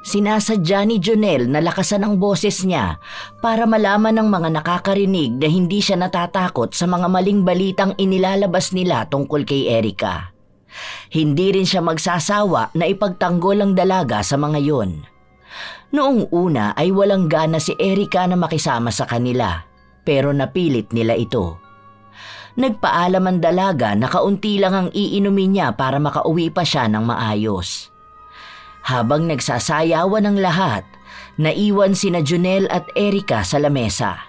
Sinasadya ni Jonel na lakasan ang boses niya para malaman ng mga nakakarinig na hindi siya natatakot sa mga maling balitang inilalabas nila tungkol kay Erica. Hindi rin siya magsasawa na ipagtanggol ang dalaga sa mga yon. Noong una ay walang gana si Erica na makisama sa kanila, pero napilit nila ito. Nagpaalam ang dalaga na kaunti lang ang iinumin niya para makauwi pa siya ng maayos. Habang nagsasayawan ang lahat, naiwan sina Jonel at Erica sa lamesa.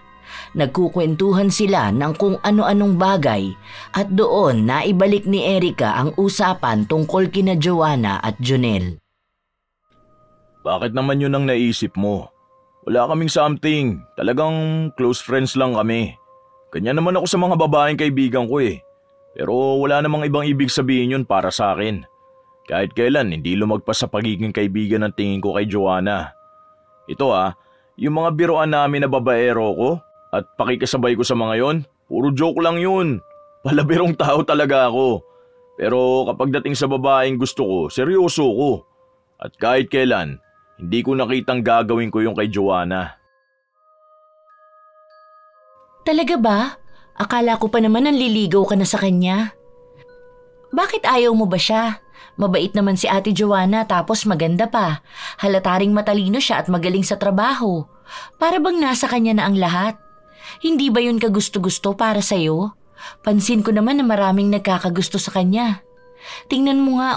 Nagkukwentuhan sila ng kung ano-anong bagay at doon naibalik ni Erica ang usapan tungkol kina Joanna at Jonel. Bakit naman yun ang naisip mo? Wala kaming something. Talagang close friends lang kami. Ganyan naman ako sa mga babaeng kaibigan ko eh. Pero wala namang ibang ibig sabihin yun para sa akin. Kahit kailan hindi lumagpas sa pagiging kaibigan ng tingin ko kay Joanna. Ito yung mga biroan namin na babaero ko at pakikasabay ko sa mga yon, puro joke lang yun. Palabirong tao talaga ako. Pero kapag dating sa babaeng gusto ko, seryoso ko. At kahit kailan, hindi ko nakitang gagawin ko yung kay Joanna. Talaga ba? Akala ko pa naman nanliligaw ka na sa kanya. Bakit ayaw mo ba siya? Mabait naman si Ate Joanna tapos maganda pa. Halata ring matalino siya at magaling sa trabaho. Para bang nasa kanya na ang lahat. Hindi ba yun kagusto-gusto para sa'yo? Pansin ko naman na maraming nagkakagusto sa kanya. Tingnan mo nga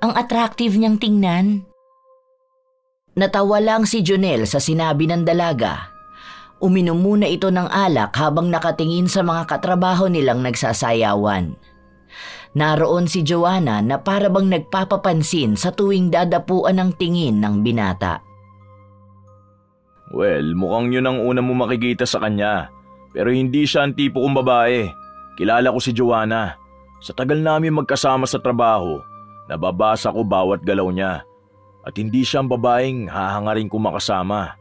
ang attractive niyang tingnan. Natawa lang si Jonel sa sinabi ng dalaga. Uminom muna ito ng alak habang nakatingin sa mga katrabaho nilang nagsasayawan. Naroon si Joanna na para bang nagpapapansin sa tuwing dadapuan ng tingin ng binata. Well, mukhang yun ang una mo makikita sa kanya. Pero hindi siya ang tipo kong babae. Kilala ko si Joanna. Sa tagal namin magkasama sa trabaho, nababasa ko bawat galaw niya. At hindi siya ang babaeng hahangarin ko makasama.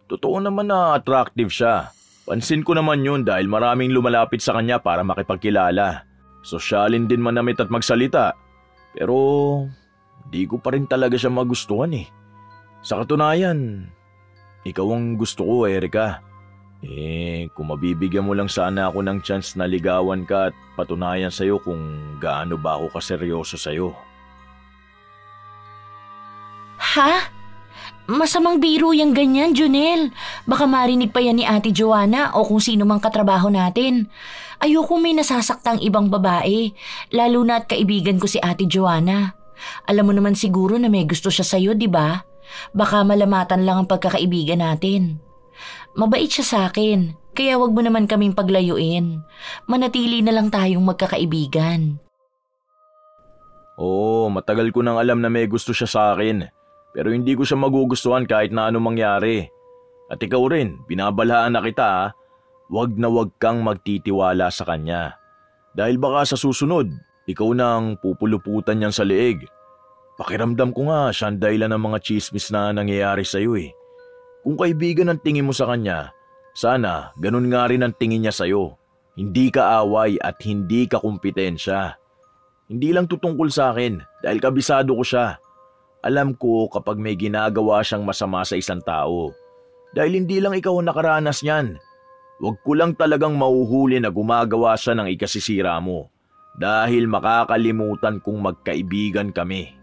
Totoo naman na attractive siya. Pansin ko naman yun dahil maraming lumalapit sa kanya para makipagkilala. Sosyalin din manamit at magsalita. Pero di ko pa rin talaga siya magustuhan eh. Sa katunayan, ikaw ang gusto ko, Erica. Kung mabibigyan mo lang sana ako ng chance na ligawan ka at patunayan sa'yo kung gaano ba ako kaseryoso sa'yo. Ha? Masamang biro yung ganyan, Jonel. Baka marinig pa yan ni Ate Joanna o kung sino mang katrabaho natin. Ayoko may nasasaktang ibang babae, lalo na at kaibigan ko si Ate Joanna. Alam mo naman siguro na may gusto siya sa'yo, di ba? Baka malamatan lang ang pagkakaibigan natin. Mabait siya sa akin, kaya wag mo naman kaming paglayuin. Manatili na lang tayong magkakaibigan. Oo, matagal ko nang alam na may gusto siya sa akin. Pero hindi ko siya magugustuhan kahit na anong mangyari. At ikaw rin, binabalaan na kita Wag na wag kang magtitiwala sa kanya. Dahil baka sa susunod, ikaw na ang pupuluputan niyang sa leeg. Pakiramdam ko nga siya ang dahilan ng mga chismis na nangyayari sa iyo eh. Kung kaibigan ang tingin mo sa kanya, sana ganun nga rin ang tingin niya sa iyo. Hindi ka away at hindi ka kumpetensya. Hindi lang tutungkol sa akin dahil kabisado ko siya. Alam ko kapag may ginagawa siyang masama sa isang tao. Dahil hindi lang ikaw ang nakaranas niyan. Huwag ko lang talagang mahuhuli na gumagawa siya ng ikasisira mo. Dahil makakalimutan kong magkaibigan kami.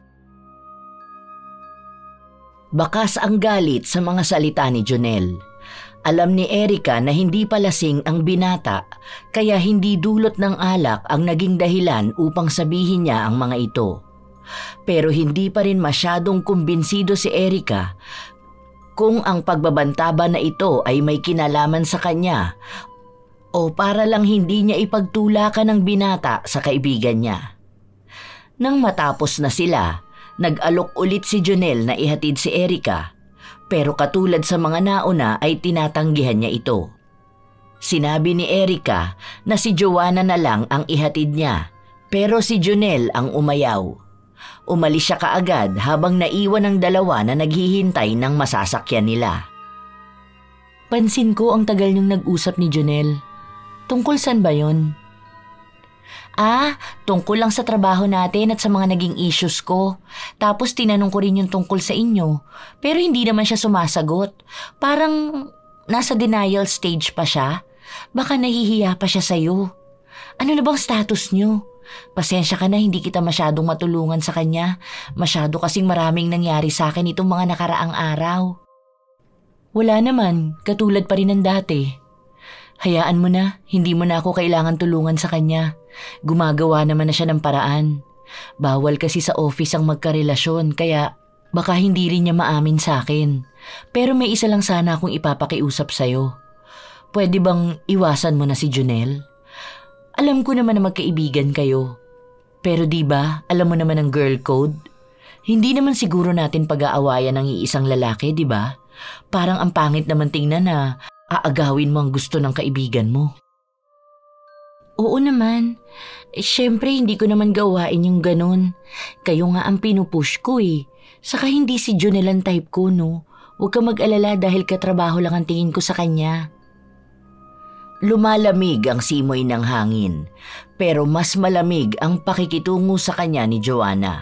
Bakas ang galit sa mga salita ni Jonel. Alam ni Erica na hindi palasing ang binata, kaya hindi dulot ng alak ang naging dahilan upang sabihin niya ang mga ito. Pero hindi pa rin masyadong kumbinsido si Erica kung ang pagbabantaba na ito ay may kinalaman sa kanya o para lang hindi niya ipagtulakan ng binata sa kaibigan niya. Nang matapos na sila, nag-alok ulit si Jonel na ihatid si Erica, pero katulad sa mga nauna ay tinatanggihan niya ito. Sinabi ni Erica na si Joanna na lang ang ihatid niya, pero si Jonel ang umayaw. Umalis siya kaagad habang naiwan ang dalawa na naghihintay ng masasakyan nila. Pansin ko ang tagal niyong nag-usap ni Jonel. Tungkol saan ba yon? Tungkol lang sa trabaho natin at sa mga naging issues ko. Tapos tinanong ko rin yung tungkol sa inyo. Pero hindi naman siya sumasagot. Parang nasa denial stage pa siya. Baka nahihiya pa siya sa'yo. Ano na bang status niyo? Pasensya ka na, hindi kita masyadong matulungan sa kanya. Masyado kasing maraming nangyari sa akin itong mga nakaraang araw. Wala naman, katulad pa rin ng dati. Hayaan mo na, hindi mo na ako kailangan tulungan sa kanya. Gumagawa naman na siya ng paraan. Bawal kasi sa office ang magkarelasyon, kaya baka hindi rin niya maamin sa akin. Pero may isa lang sana akong ipapakiusap sa'yo. Pwede bang iwasan mo na si Junel? Alam ko naman na magkaibigan kayo. Pero di ba, alam mo naman ang girl code? Hindi naman siguro natin pag-aawayan ng iisang lalaki, di ba? Parang ang pangit naman tingnan na aagawin mo ang gusto ng kaibigan mo. Oo naman. Siyempre hindi ko naman gawain yung ganun. Kayo nga ang pinupush ko eh. Saka hindi si Junel ang type ko, no? Huwag ka mag-alala dahil katrabaho lang ang tingin ko sa kanya. Lumalamig ang simoy ng hangin, pero mas malamig ang pakikitungo sa kanya ni Joanna.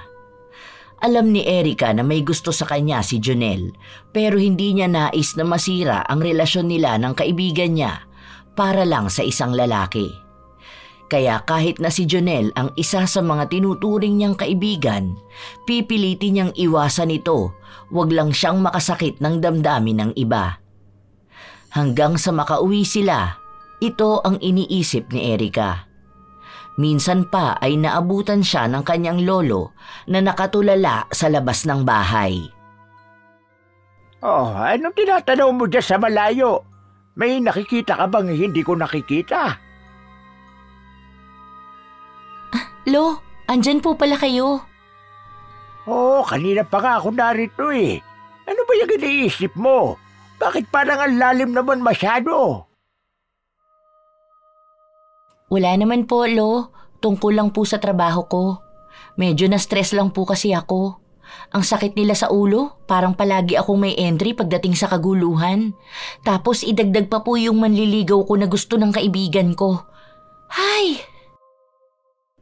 Alam ni Erica na may gusto sa kanya si Junel, pero hindi niya nais na masira ang relasyon nila ng kaibigan niya para lang sa isang lalaki. Kaya kahit na si Junel ang isa sa mga tinuturing niyang kaibigan, pipilitin niyang iwasan ito, wag lang siyang makasakit ng damdamin ng iba. Hanggang sa makauwi sila, ito ang iniisip ni Erica. Minsan pa ay naabutan siya ng kanyang lolo na nakatulala sa labas ng bahay. Anong tinatanaw mo dyan sa malayo? May nakikita ka bang hindi ko nakikita? Lo, andyan po pala kayo. Kanina pa nga ako narito eh. Ano ba yung iniisip mo? Bakit parang ang lalim naman masyado? Wala naman po, Lo. Tungkol lang po sa trabaho ko. Medyo na-stress lang po kasi ako. Ang sakit nila sa ulo, parang palagi akong may entry pagdating sa kaguluhan. Tapos idagdag pa po yung manliligaw ko na gusto ng kaibigan ko. Hay!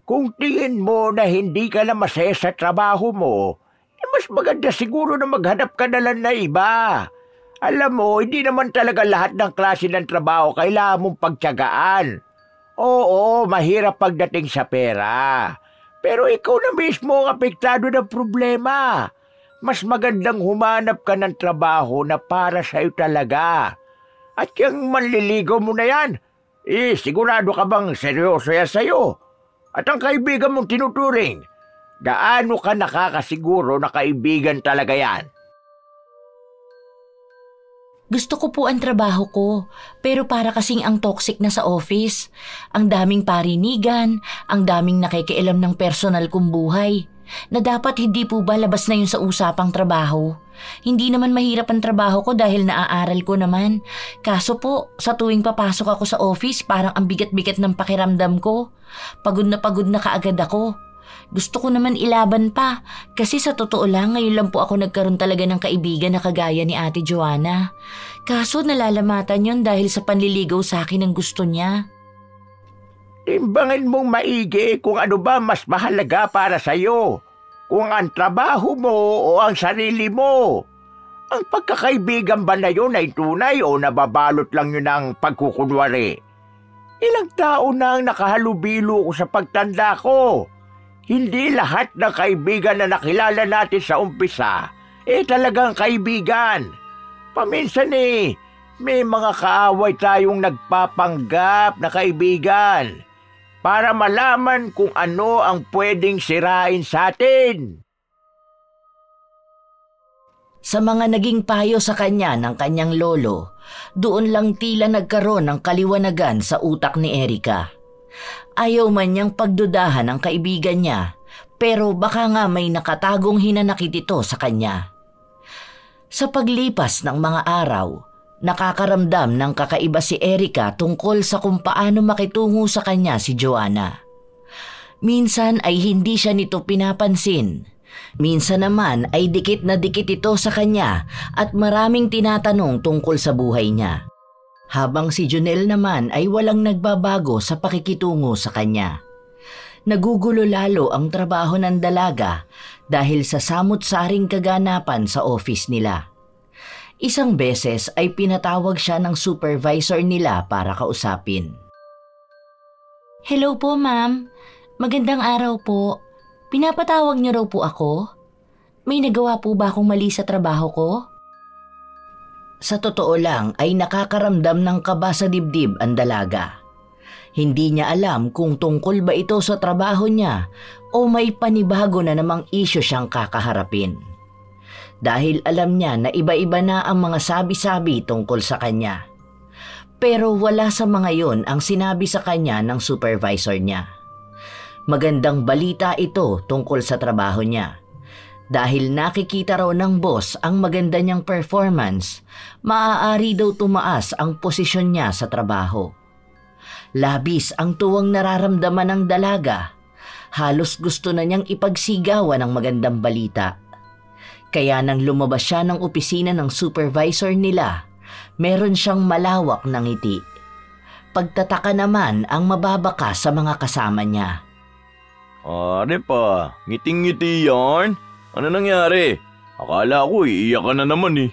Kung tingin mo na hindi ka na masaya sa trabaho mo, mas maganda siguro na maghanap ka na lang na iba. Alam mo, hindi naman talaga lahat ng klase ng trabaho kailangan mong pagtiyagaan. Oo, mahirap pagdating sa pera. Pero ikaw na mismo ang apektado ng problema. Mas magandang humanap ka ng trabaho na para sa'yo talaga. At yung manliligaw mo na yan, sigurado ka bang seryoso yan sa'yo? At ang kaibigan mong tinuturing, gaano ka nakakasiguro na kaibigan talaga yan? Gusto ko po ang trabaho ko, pero para kasing ang toxic na sa office. Ang daming parinigan, ang daming nakikialam ng personal kong buhay, na dapat hindi po ba labas na yun sa usapang trabaho. Hindi naman mahirap ang trabaho ko dahil naaaral ko naman. Kaso po, sa tuwing papasok ako sa office, parang ang bigat-bigat ng pakiramdam ko. Pagod na kaagad ako. Gusto ko naman ilaban pa kasi sa totoo lang ngayon lang po ako nagkaroon talaga ng kaibigan na kagaya ni Ate Joanna. Kaso nalalamatan yon dahil sa panliligaw sa akin ang gusto niya. Timbangin mong maigi kung ano ba mas mahalaga para sa'yo. Kung ang trabaho mo o ang sarili mo. Ang pagkakaibigan ba na yun ay tunay o nababalot lang yun ng pagkukunwari? Ilang taon na ang nakahalubilo ko sa pagtanda ko. Hindi lahat ng kaibigan na nakilala natin sa umpisa, talagang kaibigan. Paminsan may mga kaaway tayong nagpapanggap na kaibigan para malaman kung ano ang pwedeng sirain sa atin. Sa mga naging payo sa kanya ng kanyang lolo, doon lang tila nagkaroon ng kaliwanagan sa utak ni Erica. Ayaw man niyang pagdudahan ang kaibigan niya, pero baka nga may nakatagong hinanakit ito sa kanya. Sa paglipas ng mga araw, nakakaramdam ng kakaiba si Erica tungkol sa kung paano makitungo sa kanya si Joanna. Minsan ay hindi siya nito pinapansin. Minsan naman ay dikit na dikit ito sa kanya at maraming tinatanong tungkol sa buhay niya. Habang si Junel naman ay walang nagbabago sa pakikitungo sa kanya. Nagugulo lalo ang trabaho ng dalaga dahil sa samut-saring kaganapan sa office nila. Isang beses ay pinatawag siya ng supervisor nila para kausapin. Hello po, ma'am. Magandang araw po. Pinapatawag niyo raw po ako? May nagawa po ba akong mali sa trabaho ko? Sa totoo lang ay nakakaramdam ng kaba sa dibdib ang dalaga. Hindi niya alam kung tungkol ba ito sa trabaho niya o may panibago na namang isyu siyang kakaharapin. Dahil alam niya na iba-iba na ang mga sabi-sabi tungkol sa kanya. Pero wala sa mga yon ang sinabi sa kanya ng supervisor niya. Magandang balita ito tungkol sa trabaho niya. Dahil nakikita raw ng boss ang maganda niyang performance, maaari daw tumaas ang posisyon niya sa trabaho. Labis ang tuwang nararamdaman ng dalaga. Halos gusto na niyang ipagsigawan ang magandang balita. Kaya nang lumabas siya ng opisina ng supervisor nila, meron siyang malawak na ngiti. Pagtataka naman ang mababaka sa mga kasama niya. Are pa, ngiting-ngiti yan? Ano nangyari? Akala ko iiyak ka na naman eh.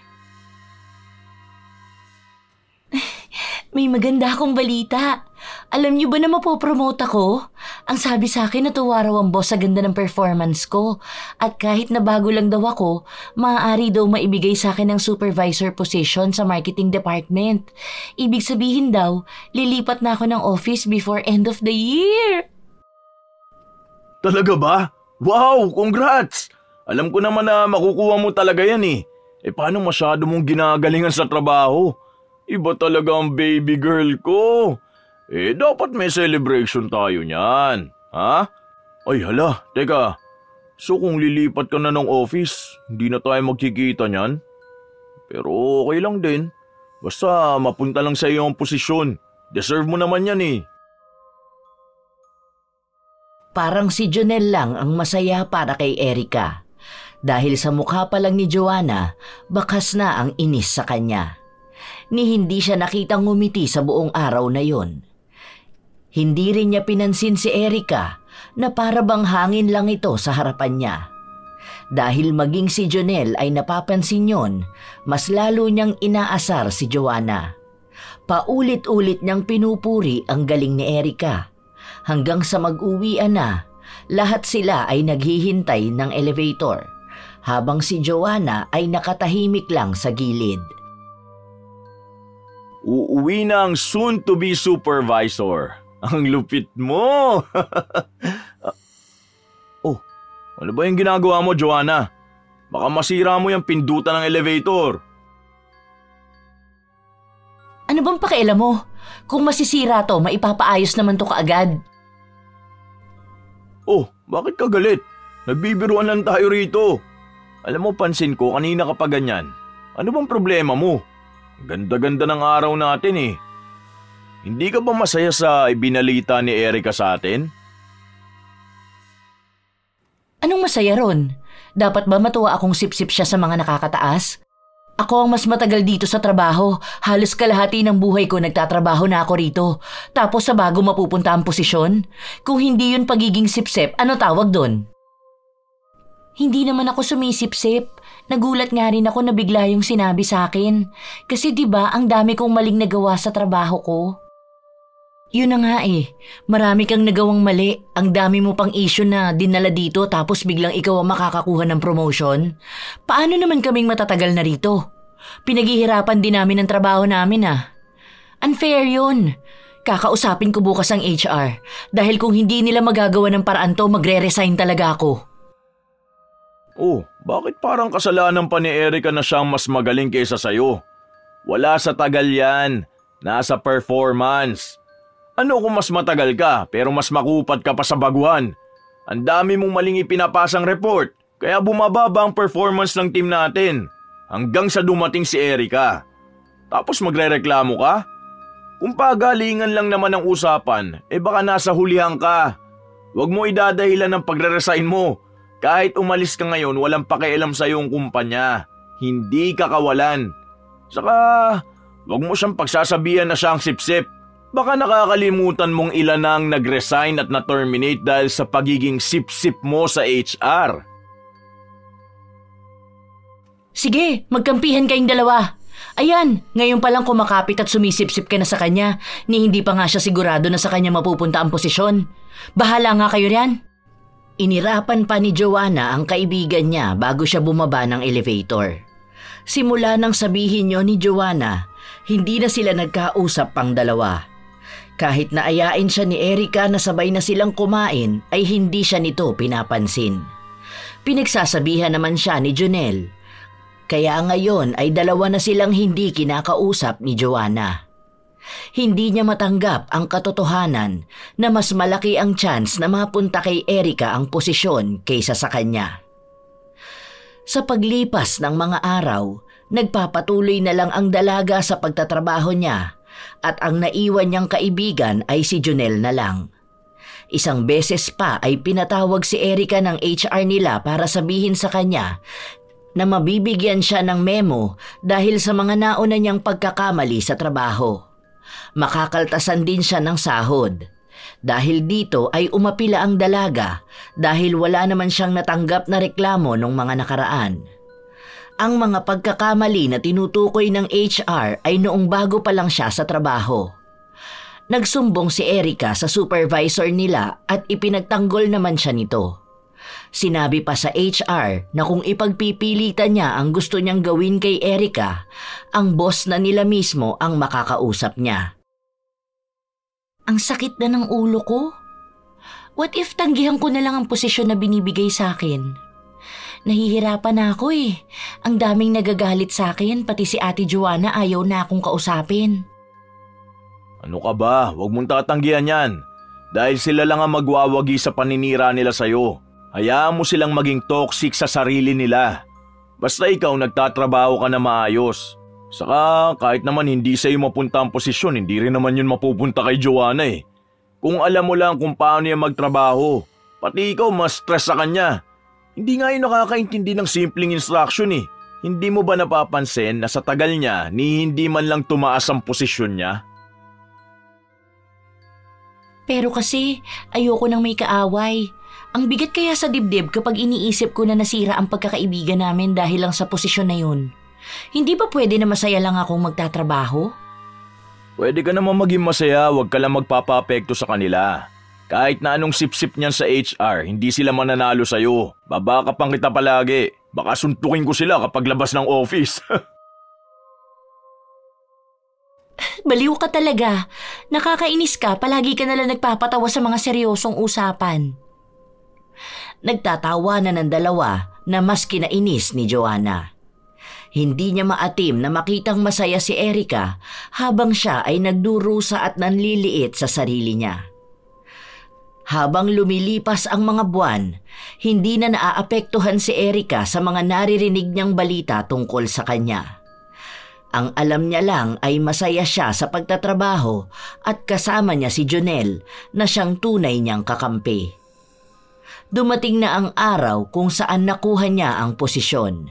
May maganda akong balita. Alam niyo ba na mapopromote ako? Ang sabi sa akin natuwa raw ang boss sa ganda ng performance ko. At kahit na bago lang daw ako, maaari daw maibigay sa akin ng supervisor position sa marketing department. Ibig sabihin daw, lilipat na ako ng office before end of the year. Talaga ba? Wow! Congrats! Alam ko naman na makukuha mo talaga yan eh. Paano masyado mong ginagalingan sa trabaho? Iba talaga ang baby girl ko. Dapat may celebration tayo niyan. Ha? Ay hala, teka. So kung lilipat ka na ng office, hindi na tayo magkikita niyan? Pero okay lang din. Basta mapunta lang sa iyo ang posisyon. Deserve mo naman yan eh. Parang si Jonel lang ang masaya para kay Erica. Dahil sa mukha pa lang ni Joanna, bakas na ang inis sa kanya. Ni hindi siya nakitang ngumiti sa buong araw na yon. Hindi rin niya pinansin si Erica na para bang hangin lang ito sa harapan niya. Dahil maging si Jonel ay napapansin yon, mas lalo niyang inaasar si Joanna. Paulit-ulit niyang pinupuri ang galing ni Erica. Hanggang sa mag-uwian na, lahat sila ay naghihintay ng elevator, habang si Joanna ay nakatahimik lang sa gilid. Uuwi na ang soon-to-be supervisor. Ang lupit mo! Oh, ano ba yung ginagawa mo, Joanna? Baka masira mo yung pindutan ng elevator. Ano bang pakialam mo? Kung masisira to, maipapaayos naman to kaagad. Oh, bakit ka galit? Nagbibiruan lang tayo rito. Alam mo, pansin ko kanina ka pa ganyan. Ano bang problema mo? Ganda-ganda ng araw natin eh. Hindi ka ba masaya sa ibinalita ni Erica sa atin? Anong masaya ron? Dapat ba matuwa akong sip-sip siya sa mga nakakataas? Ako ang mas matagal dito sa trabaho. Halos kalahati ng buhay ko nagtatrabaho na ako rito. Tapos sa bago mapupunta ang posisyon? Kung hindi yun pagiging sip-sip, ano tawag doon? Hindi naman ako sumisip-sip. Nagulat nga rin ako na bigla yung sinabi sa akin. Kasi 'di ba ang dami kong maling nagawa sa trabaho ko? Yun na nga eh. Marami kang nagawang mali. Ang dami mo pang issue na dinala dito tapos biglang ikaw ang makakakuha ng promotion. Paano naman kaming matatagal na rito? Pinaghihirapan din namin ang trabaho namin ah. Unfair yun. Kakausapin ko bukas ang HR. Dahil kung hindi nila magagawa ng paraan to, magre-resign talaga ako. Oh, bakit parang kasalanan pa ni Erica na siyang mas magaling kaysa sayo? Wala sa tagal yan. Nasa performance. Ano kung mas matagal ka pero mas makupat ka pa sa baguhan? Ang dami mong maling ipinapasang report kaya bumababa ang performance ng team natin hanggang sa dumating si Erica. Tapos magrereklamo ka? Kung pagalingan lang naman ang usapan, baka nasa hulihan ka. Huwag mo idadahilan ng pagre-resign mo. Kahit umalis ka ngayon, walang pakialam sa iyong kumpanya. Hindi ka kawalan. Saka, huwag mo siyang pagsasabihan na siyang sip-sip. Baka nakakalimutan mong ilan ang nag-resign at na-terminate dahil sa pagiging sip-sip mo sa HR. Sige, magkampihan kayong dalawa. Ayan, ngayon palang kumakapit at sumisip-sip ka na sa kanya, ni hindi pa nga siya sigurado na sa kanya mapupunta ang posisyon. Bahala nga kayo riyan. Inirapan pa ni Joanna ang kaibigan niya bago siya bumaba ng elevator. Simula nang sabihin niyo ni Joanna, hindi na sila nagkausap pang dalawa. Kahit naayain siya ni Erica na sabay na silang kumain, ay hindi siya nito pinapansin. Pinagsasabihan naman siya ni Jonel. Kaya ngayon ay dalawa na silang hindi kinakausap ni Joanna. Hindi niya matanggap ang katotohanan na mas malaki ang chance na mapunta kay Erica ang posisyon kaysa sa kanya. Sa paglipas ng mga araw, nagpapatuloy na lang ang dalaga sa pagtatrabaho niya at ang naiwan niyang kaibigan ay si Jonel na lang. Isang beses pa ay pinatawag si Erica ng HR nila para sabihin sa kanya na mabibigyan siya ng memo dahil sa mga nauna niyang pagkakamali sa trabaho. Makakaltasan din siya ng sahod. Dahil dito ay umapila ang dalaga dahil wala naman siyang natanggap na reklamo nung mga nakaraan. Ang mga pagkakamali na tinutukoy ng HR ay noong bago pa lang siya sa trabaho. Nagsumbong si Erica sa supervisor nila at ipinagtanggol naman siya nito. Sinabi pa sa HR na kung ipagpipilitan niya ang gusto niyang gawin kay Erica, ang boss na nila mismo ang makakausap niya. Ang sakit na ng ulo ko. What if tanggihan ko na lang ang posisyon na binibigay sa akin? Nahihirapan na ako eh. Ang daming nagagalit sa akin, pati si Ate Joanna ayaw na akong kausapin. Ano ka ba? Huwag mong tatanggihan yan. Dahil sila lang ang magwawagi sa paninira nila sa'yo. Hayaan mo silang maging toxic sa sarili nila. Basta ikaw nagtatrabaho ka na maayos. Saka kahit naman hindi sa'yo mapunta ang posisyon, hindi rin naman yun mapupunta kay Joanna eh. Kung alam mo lang kung paano niya magtrabaho, pati ikaw mas stress sa kanya. Hindi nga yun nakakaintindi ng simpleng instruction eh. Hindi mo ba napapansin na sa tagal niya ni hindi man lang tumaas ang posisyon niya? Pero kasi ayoko nang may kaaway. Ang bigat kaya sa dibdib kapag iniisip ko na nasira ang pagkakaibigan namin dahil lang sa posisyon na yun. Hindi ba pwede na masaya lang akong magtatrabaho? Pwede ka naman maging masaya, huwag ka lang magpapapekto sa kanila. Kahit na anong sip-sip niyan sa HR, hindi sila mananalo sa'yo. Babaka pang kita palagi. Baka suntukin ko sila kapag labas ng office. Baliw ka talaga. Nakakainis ka, palagi ka nalang nagpapatawa sa mga seryosong usapan. Nagtatawa na ng dalawa na mas kinainis ni Joanna. Hindi niya maatim na makitang masaya si Erica habang siya ay nagdurusa at nanliliit sa sarili niya. Habang lumilipas ang mga buwan, hindi na naaapektuhan si Erica sa mga naririnig niyang balita tungkol sa kanya. Ang alam niya lang ay masaya siya sa pagtatrabaho at kasama niya si Jonel na siyang tunay niyang kakampi. Dumating na ang araw kung saan nakuha niya ang posisyon.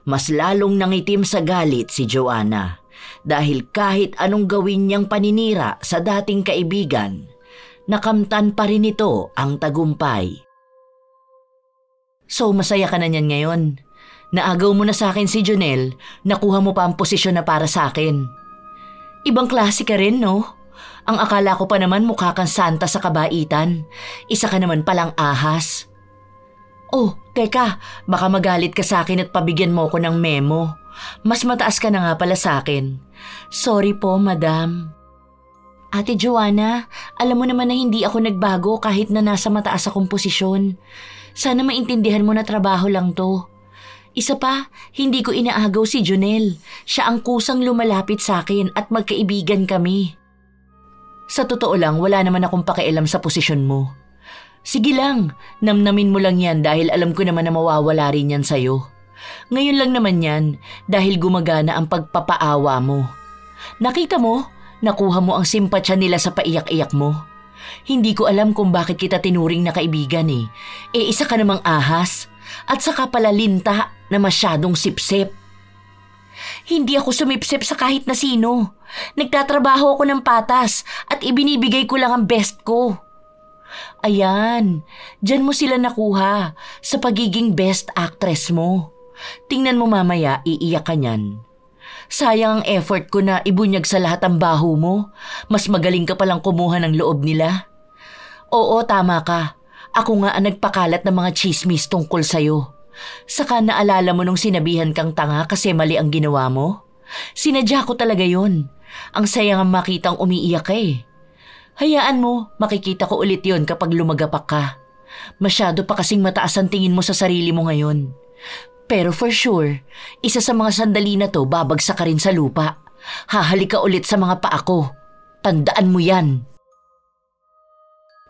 Mas lalong nangitim sa galit si Joanna dahil kahit anong gawin niyang paninira sa dating kaibigan, nakamtan pa rin ito ang tagumpay. So masaya ka na niyan ngayon. Naagaw mo na sa akin si Jonel, nakuha mo pa ang posisyon na para sa akin. Ibang klase ka rin, no? Ang akala ko pa naman mukha kang santa sa kabaitan. Isa ka naman palang ahas. Oh, teka, baka magalit ka sa akin at pabigyan mo ko ng memo. Mas mataas ka na nga pala sa akin. Sorry po, madam. Ate Joanna, alam mo naman na hindi ako nagbago kahit na nasa mataas akong posisyon. Sana maintindihan mo na trabaho lang to. Isa pa, hindi ko inaagaw si Jonel. Siya ang kusang lumalapit sa akin at magkaibigan kami. Sa totoo lang, wala naman akong pakialam sa posisyon mo. Sige lang, namnamin mo lang yan dahil alam ko naman na mawawala rin yan sa'yo. Ngayon lang naman yan dahil gumagana ang pagpapaawa mo. Nakita mo, nakuha mo ang simpatsya nila sa paiyak-iyak mo. Hindi ko alam kung bakit kita tinuring na kaibigan eh. Isa ka namang ahas at saka pala linta na masyadong sipsip. Hindi ako sumipsip sa kahit na sino. Nagtatrabaho ako ng patas at ibinibigay ko lang ang best ko. Ayan, dyan mo sila nakuha sa pagiging best actress mo. Tingnan mo mamaya, iiyak ka niyan. Sayang ang effort ko na ibunyag sa lahat ang baho mo. Mas magaling ka palang kumuha ng loob nila. Oo, tama ka. Ako nga ang nagpakalat ng mga chismis tungkol sa'yo. Saka naalala mo nung sinabihan kang tanga kasi mali ang ginawa mo? Sinadya ko talaga yon. Ang sayang ang makitang umiiyak ka eh. Hayaan mo, makikita ko ulit yon kapag lumagapak ka. Masyado pa kasing mataas ang tingin mo sa sarili mo ngayon. Pero for sure, isa sa mga sandali na to babagsak ka rin sa lupa. Hahalik ka ulit sa mga paa ko. Tandaan mo yan.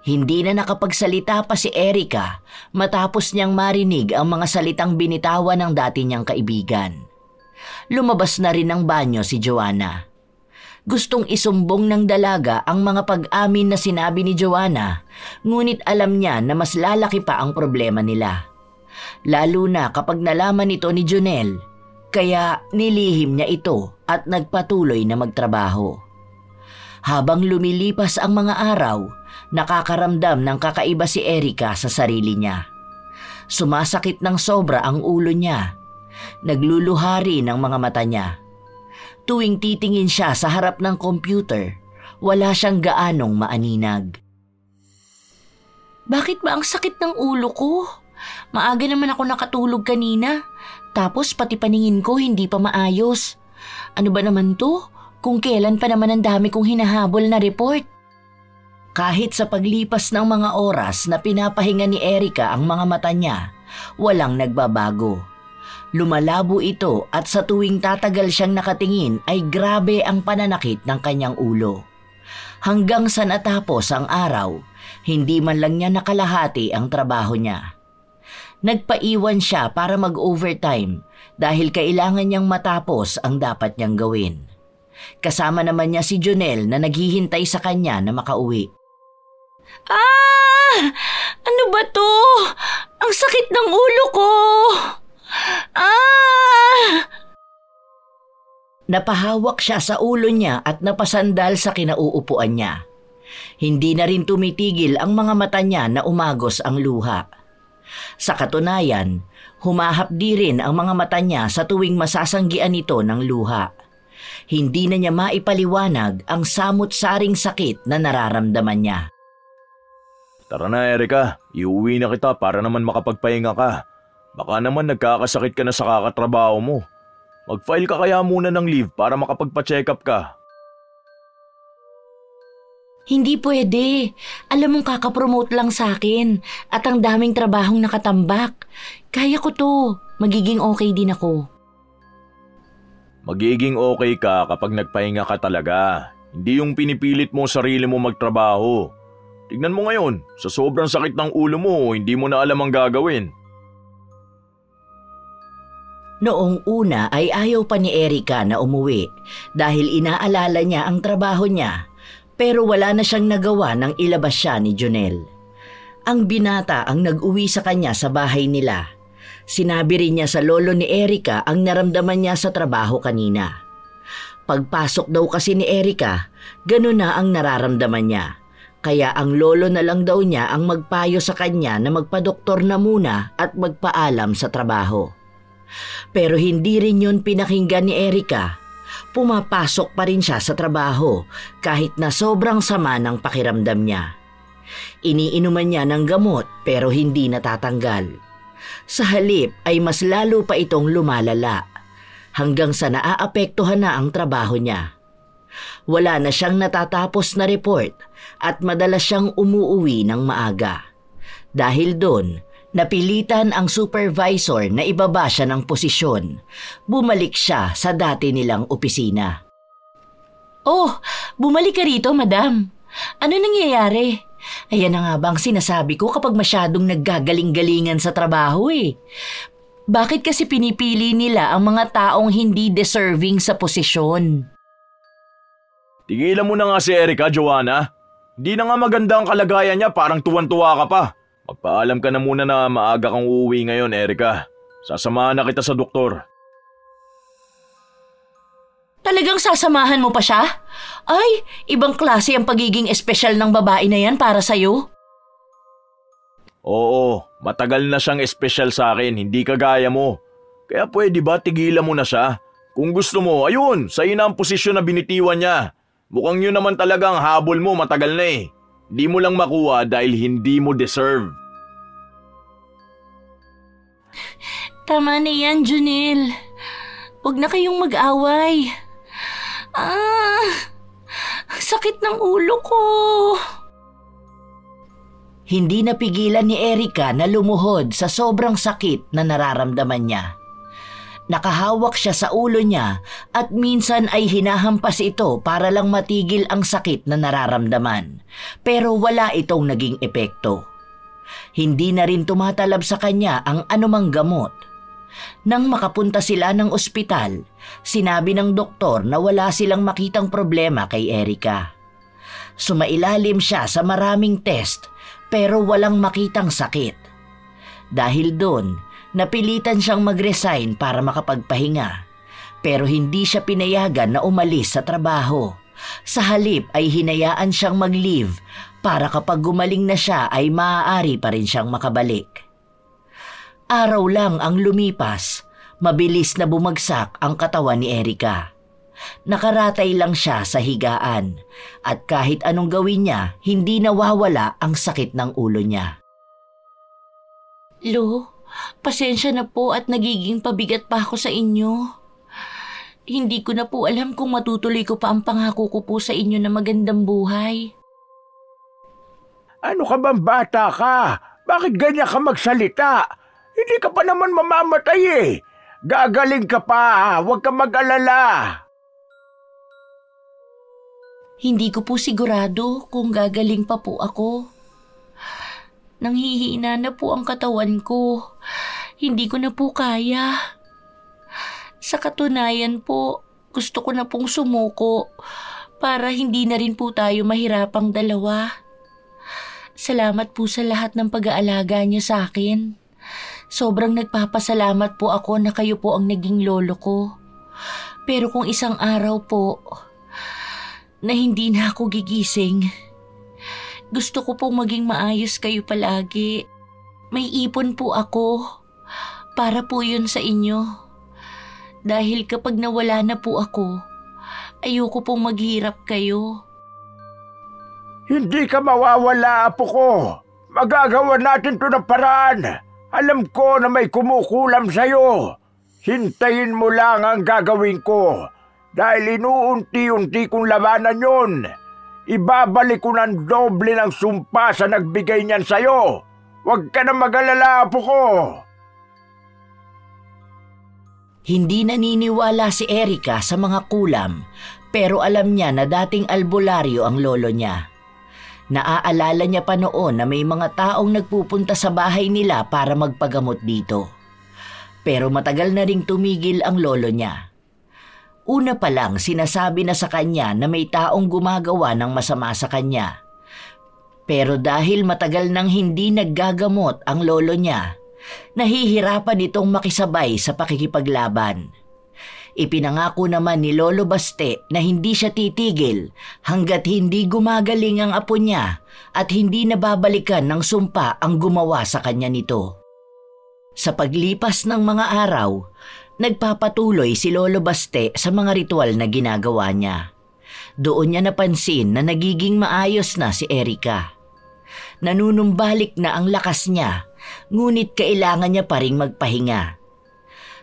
Hindi na nakapagsalita pa si Erica matapos niyang marinig ang mga salitang binitawan ng dati niyang kaibigan. Lumabas na rin ng banyo si Joanna. Gustong isumbong ng dalaga ang mga pag-amin na sinabi ni Joanna, ngunit alam niya na mas lalaki pa ang problema nila. Lalo na kapag nalaman ito ni Jonel, kaya nilihim niya ito at nagpatuloy na magtrabaho. Habang lumilipas ang mga araw, nakakaramdam ng kakaiba si Erica sa sarili niya. Sumasakit ng sobra ang ulo niya. Nagluluhari ng mga mata niya. Tuwing titingin siya sa harap ng computer, wala siyang gaanong maaninag. Bakit ba ang sakit ng ulo ko? Maaga naman ako nakatulog kanina. Tapos pati paningin ko hindi pa maayos. Ano ba naman to? Kung kailan pa naman ang dami kong hinahabol na report. Kahit sa paglipas ng mga oras na pinapahinga ni Erica ang mga mata niya, walang nagbabago. Lumalabo ito at sa tuwing tatagal siyang nakatingin ay grabe ang pananakit ng kanyang ulo. Hanggang sa natapos ang araw, hindi man lang niya nakalahati ang trabaho niya. Nagpaiwan siya para mag-overtime dahil kailangan niyang matapos ang dapat niyang gawin. Kasama naman niya si Jonel na naghihintay sa kanya na makauwi. Ano ba to? Ang sakit ng ulo ko! Napahawak siya sa ulo niya at napasandal sa kinauupuan niya. Hindi na rin tumitigil ang mga mata niya na umagos ang luha. Sa katunayan, humahapdi rin ang mga mata niya sa tuwing masasanggian ito ng luha. Hindi na niya maipaliwanag ang samut-saring sakit na nararamdaman niya. Tara na Erica, iuwi na kita para naman makapagpahinga ka. Baka naman nagkakasakit ka na sa kakatrabaho mo. Mag-file ka kaya muna ng leave para makapagpa-check up ka. Hindi pwede. Alam mong kakapromote lang sa akin at ang daming trabahong nakatambak. Kaya ko to. Magiging okay din ako. Magiging okay ka kapag nagpahinga ka talaga. Hindi yung pinipilit mo sarili mo magtrabaho. Tignan mo ngayon, sa sobrang sakit ng ulo mo, hindi mo na alam ang gagawin. Noong una ay ayaw pa ni Erica na umuwi dahil inaalala niya ang trabaho niya, pero wala na siyang nagawa nang ilabas siya ni Jonel. Ang binata ang nag-uwi sa kanya sa bahay nila. Sinabi rin niya sa lolo ni Erica ang naramdaman niya sa trabaho kanina. Pagpasok daw kasi ni Erica, ganun na ang nararamdaman niya. Kaya ang lolo na lang daw niya ang magpayo sa kanya na magpadoktor na muna at magpaalam sa trabaho. Pero hindi rin yun pinakinggan ni Erica. Pumapasok pa rin siya sa trabaho kahit na sobrang sama ng pakiramdam niya. Iniinuman niya ng gamot pero hindi natatanggal. Sa halip ay mas lalo pa itong lumalala hanggang sa naaapektuhan na ang trabaho niya. Wala na siyang natatapos na report at madalas siyang umuuwi ng maaga. Dahil doon, napilitan ang supervisor na ibaba siya ng posisyon. Bumalik siya sa dati nilang opisina. Oh, bumalik ka rito, madam. Ano nangyayari? Ayan na nga bang sinasabi ko kapag masyadong naggagaling-galingan sa trabaho eh. Bakit kasi pinipili nila ang mga taong hindi deserving sa posisyon? Tigilan mo na nga si Erica, Joanna. Hindi na nga maganda ang kalagayan niya, parang tuwan-tuwa ka pa. Magpaalam ka na muna na maaga kang uuwi ngayon, Erica. Sasamahan na kita sa doktor. Talagang sasamahan mo pa siya? Ay, ibang klase ang pagiging espesyal ng babae na yan para sa'yo. Oo, matagal na siyang espesyal sa akin, hindi kagaya mo. Kaya pwede ba tigilan mo na siya? Kung gusto mo, ayun, sa'yo na ang posisyon na binitiwan niya. Mukhang yun naman talagang habol mo matagal na eh. Hindi mo lang makuha dahil hindi mo deserve. Tama na yan, Junel. Huwag na kayong mag-away. Sakit ng ulo ko. Hindi napigilan ni Erica na lumuhod sa sobrang sakit na nararamdaman niya. Nakahawak siya sa ulo niya at minsan ay hinahampas ito para lang matigil ang sakit na nararamdaman. Pero wala itong naging epekto. Hindi na rin tumatalab sa kanya ang anumang gamot. Nang makapunta sila ng ospital, sinabi ng doktor na wala silang makitang problema kay Erica. Sumailalim siya sa maraming test pero walang makitang sakit. Dahil doon, napilitan siyang mag-resign para makapagpahinga. Pero hindi siya pinayagan na umalis sa trabaho. Sa halip ay hinayaan siyang mag-leave para kapag gumaling na siya ay maaari pa rin siyang makabalik. Araw lang ang lumipas, mabilis na bumagsak ang katawan ni Erica. Nakaratay lang siya sa higaan at kahit anong gawin niya, hindi nawawala ang sakit ng ulo niya. Lo, pasensya na po at nagiging pabigat pa ako sa inyo. Hindi ko na po alam kung matutuloy ko pa ang pangako ko po sa inyo na magandang buhay. Ano ka bang bata ka? Bakit ganyan ka magsalita? Hindi ka pa naman mamamatay eh. Gagaling ka pa, huwag ka mag-alala. Hindi ko po sigurado kung gagaling pa po ako. Nanghihina na po ang katawan ko. Hindi ko na po kaya. Sa katunayan po, gusto ko na pong sumuko para hindi na rin po tayo mahirapang dalawa. Salamat po sa lahat ng pag-aalaga niyo sa akin. Sobrang nagpapasalamat po ako na kayo po ang naging lolo ko. Pero kung isang araw po na hindi na ako gigising, gusto ko pong maging maayos kayo palagi. May ipon po ako para po yun sa inyo. Dahil kapag nawala na po ako, ayoko pong maghirap kayo. Hindi ka mawawala, apo ko. Magagawa natin to ng paraan. Alam ko na may kumukulam sa'yo. Hintayin mo lang ang gagawin ko. Dahil inuunti-unti kong labanan yun. Ibabalik ko ng doble ng sumpa sa nagbigay niyan sa'yo. Huwag ka na mag-alala, apo ko. Hindi naniniwala si Erica sa mga kulam pero alam niya na dating albularyo ang lolo niya. Naaalala niya pa noon na may mga taong nagpupunta sa bahay nila para magpagamot dito. Pero matagal na ring tumigil ang lolo niya. Una pa lang sinasabi na sa kanya na may taong gumagawa ng masama sa kanya. Pero dahil matagal nang hindi naggagamot ang lolo niya, nahihirapan itong makisabay sa pakikipaglaban. Ipinangako naman ni Lolo Baste na hindi siya titigil hanggat hindi gumagaling ang apo niya at hindi nababalikan ng sumpa ang gumawa sa kanya nito. Sa paglipas ng mga araw, nagpapatuloy si Lolo Baste sa mga ritual na ginagawa niya. Doon niya napansin na nagiging maayos na si Erica. Nanunumbalik na ang lakas niya, ngunit kailangan niya pa ring magpahinga.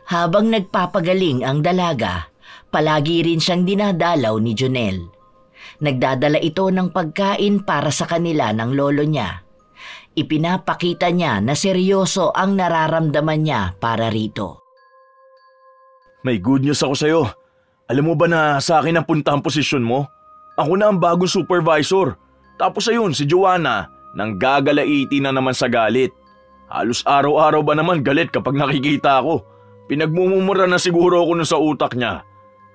Habang nagpapagaling ang dalaga, palagi rin siyang dinadalaw ni Junel. Nagdadala ito ng pagkain para sa kanila ng lolo niya. Ipinapakita niya na seryoso ang nararamdaman niya para rito. May good news ako sa'yo. Alam mo ba na sa akin ang punta ang posisyon mo? Ako na ang bagong supervisor. Tapos ayun, si Joanna, nang gagalaiti na naman sa galit. Halos araw-araw ba naman galit kapag nakikita ako. Pinagmumura na siguro ako nun sa utak niya.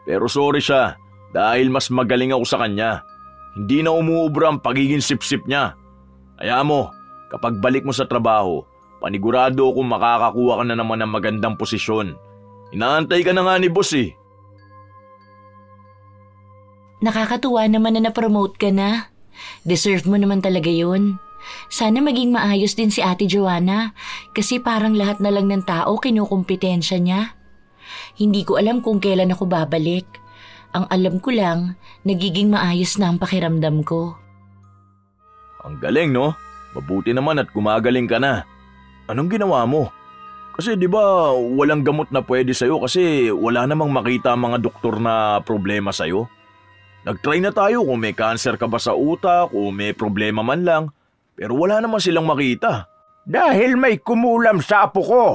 Pero sorry siya dahil mas magaling ako sa kanya. Hindi na umuubra ang pagiging sip-sip niya. Kaya mo, kapag balik mo sa trabaho, panigurado akong makakakuha ka na naman ng magandang posisyon. Inaantay ka na nga ni boss eh. Nakakatuwa naman na na-promote ka na. Deserve mo naman talaga yun. Sana maging maayos din si Ate Joanna kasi parang lahat na lang ng tao kinukumpetensya niya. Hindi ko alam kung kailan ako babalik. Ang alam ko lang, nagiging maayos na ang pakiramdam ko. Ang galing, no? Mabuti naman at gumagaling ka na. Anong ginawa mo? Kasi di ba walang gamot na pwede sa'yo kasi wala namang makita ang mga doktor na problema sa'yo? Nag-try na tayo kung may cancer ka ba sa utak o may problema man lang, pero wala naman silang makita. Dahil may kumulam sa apo ko.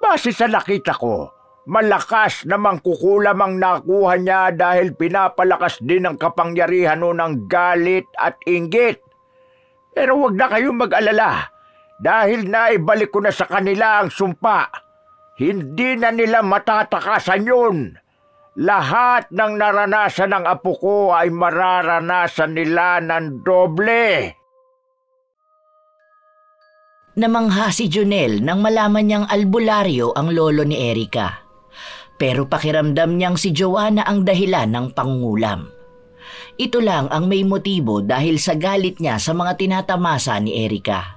Base sa nakita ko, malakas namang kukulam ang nakuha niya dahil pinapalakas din ang kapangyarihan ng galit at inggit. Pero huwag na kayong mag-alala dahil naibalik ko na sa kanila ang sumpa. Hindi na nila matatakasan yun. Lahat ng naranasan ng apo ko ay mararanasan nila ng doble. Namangha si Junel nang malaman niyang albularyo ang lolo ni Erica. Pero pakiramdam niyang si Joanna ang dahilan ng pangungulam. Ito lang ang may motibo dahil sa galit niya sa mga tinatamasa ni Erica.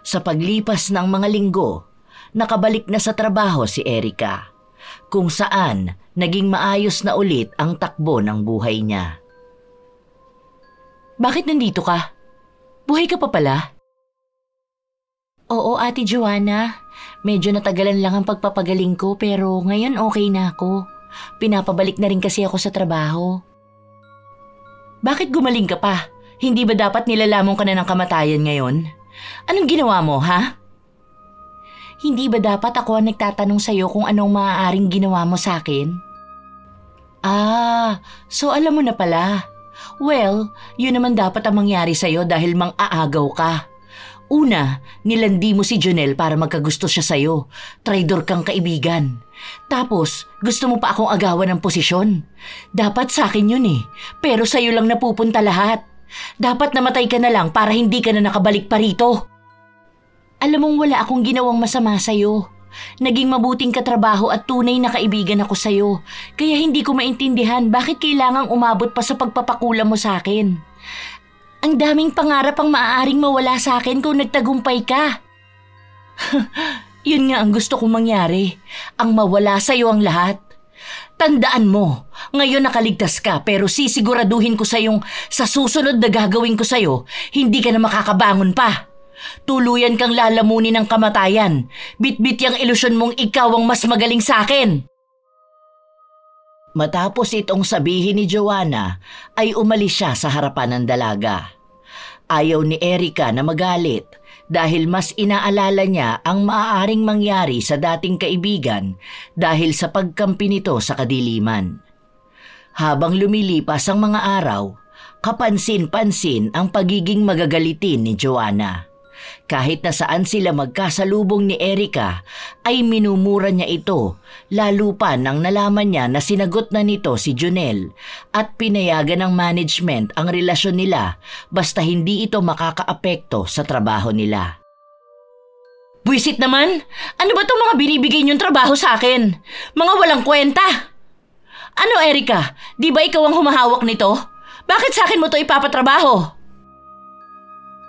Sa paglipas ng mga linggo, nakabalik na sa trabaho si Erica, kung saan naging maayos na ulit ang takbo ng buhay niya. Bakit nandito ka? Buhay ka pa pala? Oo, Ate Joanna. Medyo natagalan lang ang pagpapagaling ko pero ngayon okay na ako. Pinapabalik na rin kasi ako sa trabaho. Bakit gumaling ka pa? Hindi ba dapat nilalamon ka na ng kamatayan ngayon? Anong ginawa mo, ha? Hindi ba dapat ako ang nagtatanong sa'yo kung anong maaaring ginawa mo sa akin? So alam mo na pala. Well, yun naman dapat ang mangyari sa'yo dahil mang-aagaw ka. Una, nilandi mo si Junel para magkagusto siya sa'yo. Traidor kang kaibigan. Tapos, gusto mo pa akong agawan ng posisyon. Dapat sa akin yun eh. Pero sa'yo lang napupunta lahat. Dapat namatay ka na lang para hindi ka na nakabalik pa rito. Alam mong wala akong ginawang masama sa'yo. Naging mabuting katrabaho at tunay na kaibigan ako sa'yo. Kaya hindi ko maintindihan bakit kailangang umabot pa sa pagpapakula mo sa akin. Ang daming pangarap ang maaaring mawala sa akin kung nagtagumpay ka. Yun nga ang gusto kong mangyari. Ang mawala sa'yo ang lahat. Tandaan mo, ngayon nakaligtas ka pero sisiguraduhin ko sa'yong sa susunod na gagawin ko sa'yo, hindi ka na makakabangon pa. Tuluyan kang lalamunin ng kamatayan. Bitbit yung ilusyon mong ikaw ang mas magaling sa akin. Matapos itong sabihin ni Joanna, ay umalis siya sa harapan ng dalaga. Ayaw ni Erica na magalit dahil mas inaalala niya ang maaaring mangyari sa dating kaibigan dahil sa pagkampi nito sa kadiliman. Habang lumilipas ang mga araw, kapansin-pansin ang pagiging magagalitin ni Joanna. Kahit na saan sila magkasalubong ni Erica, ay minumura niya ito, lalo pa nang nalaman niya na sinagot na nito si Junel at pinayagan ng management ang relasyon nila basta hindi ito makakaapekto sa trabaho nila. Buisit naman! Ano ba itong mga binibigay niyong trabaho sa akin? Mga walang kwenta! Ano, Erica? Di ba ikaw ang humahawak nito? Bakit sa akin mo ito ipapatrabaho?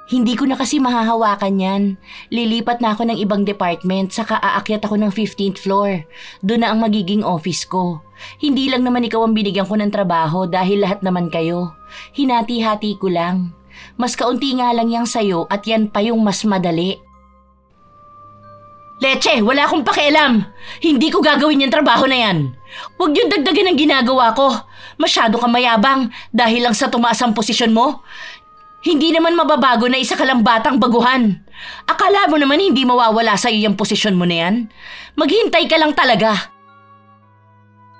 Hindi ko na kasi mahahawakan yan. Lilipat na ako ng ibang department saka aakyat ako ng 15th floor. Doon na ang magiging office ko. Hindi lang naman ikaw ang binigyan ko ng trabaho dahil lahat naman kayo. Hinati-hati ko lang. Mas kaunti nga lang yang sayo at yan pa yung mas madali. Leche, wala akong pakialam. Hindi ko gagawin yung trabaho na yan. Huwag yung dagdagan ang ginagawa ko. Masyado kang mayabang dahil lang sa tumaas ang posisyon mo. Hindi naman mababago na isa ka lang batang baguhan. Akala mo naman hindi mawawala sa iyo yung posisyon mo na yan? Maghintay ka lang talaga.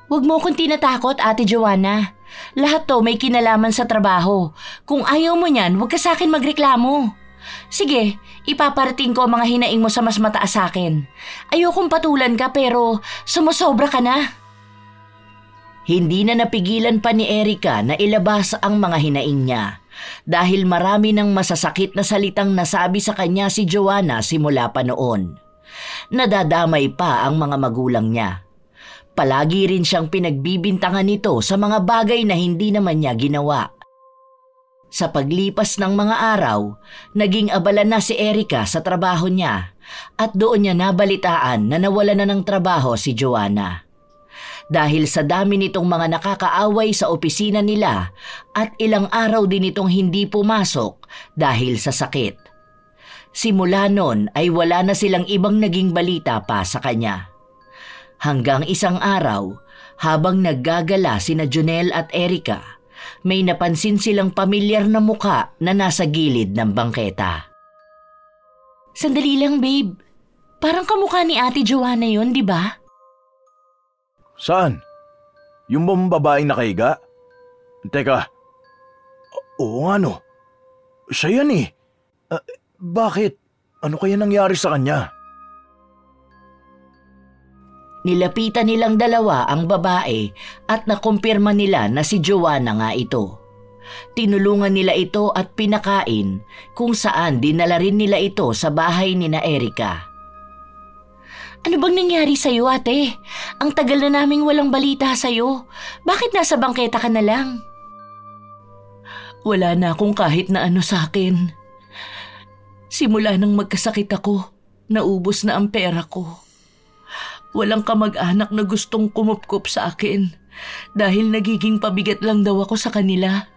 Huwag mo akong tinatakot, Ate Joanna. Lahat to may kinalaman sa trabaho. Kung ayaw mo niyan, huwag ka sa akin magreklamo. Sige, ipaparating ko ang mga hinaing mo sa mas mataas sa akin. Ayokong patulan ka pero sumusobra ka na. Hindi na napigilan pa ni Erica na ilabas ang mga hinaing niya. Dahil marami ng masasakit na salitang nasabi sa kanya si Joanna simula pa noon. Nadadamay pa ang mga magulang niya. Palagi rin siyang pinagbibintangan nito sa mga bagay na hindi naman niya ginawa. Sa paglipas ng mga araw, naging abala na si Erica sa trabaho niya at doon niya nabalitaan na nawala na ng trabaho si Joanna. Dahil sa dami nitong mga nakakaaway sa opisina nila at ilang araw din itong hindi pumasok dahil sa sakit. Simula noon ay wala na silang ibang naging balita pa sa kanya. Hanggang isang araw, habang naggagala sina Jonel at Erica, may napansin silang pamilyar na muka na nasa gilid ng bangketa. Sandali lang, babe. Parang kamukha ni Ate Joanna yun, di ba? Saan? Yung bang babaeng nakahiga? Teka. Oo nga no. Siya yan eh. Bakit? Ano kaya nangyari sa kanya? Nilapitan nilang dalawa ang babae at nakumpirma nila na si Joanna nga ito. Tinulungan nila ito at pinakain kung saan dinala rin nila ito sa bahay ni na Erica. Ano bang nangyari sa'yo, ate? Ang tagal na naming walang balita sa'yo. Bakit nasa bangketa ka na lang? Wala na akong kahit na ano sa akin. Simula nang magkasakit ako, naubos na ang pera ko. Walang kamag-anak na gustong kumupkup sa akin dahil nagiging pabigat lang daw ako sa kanila.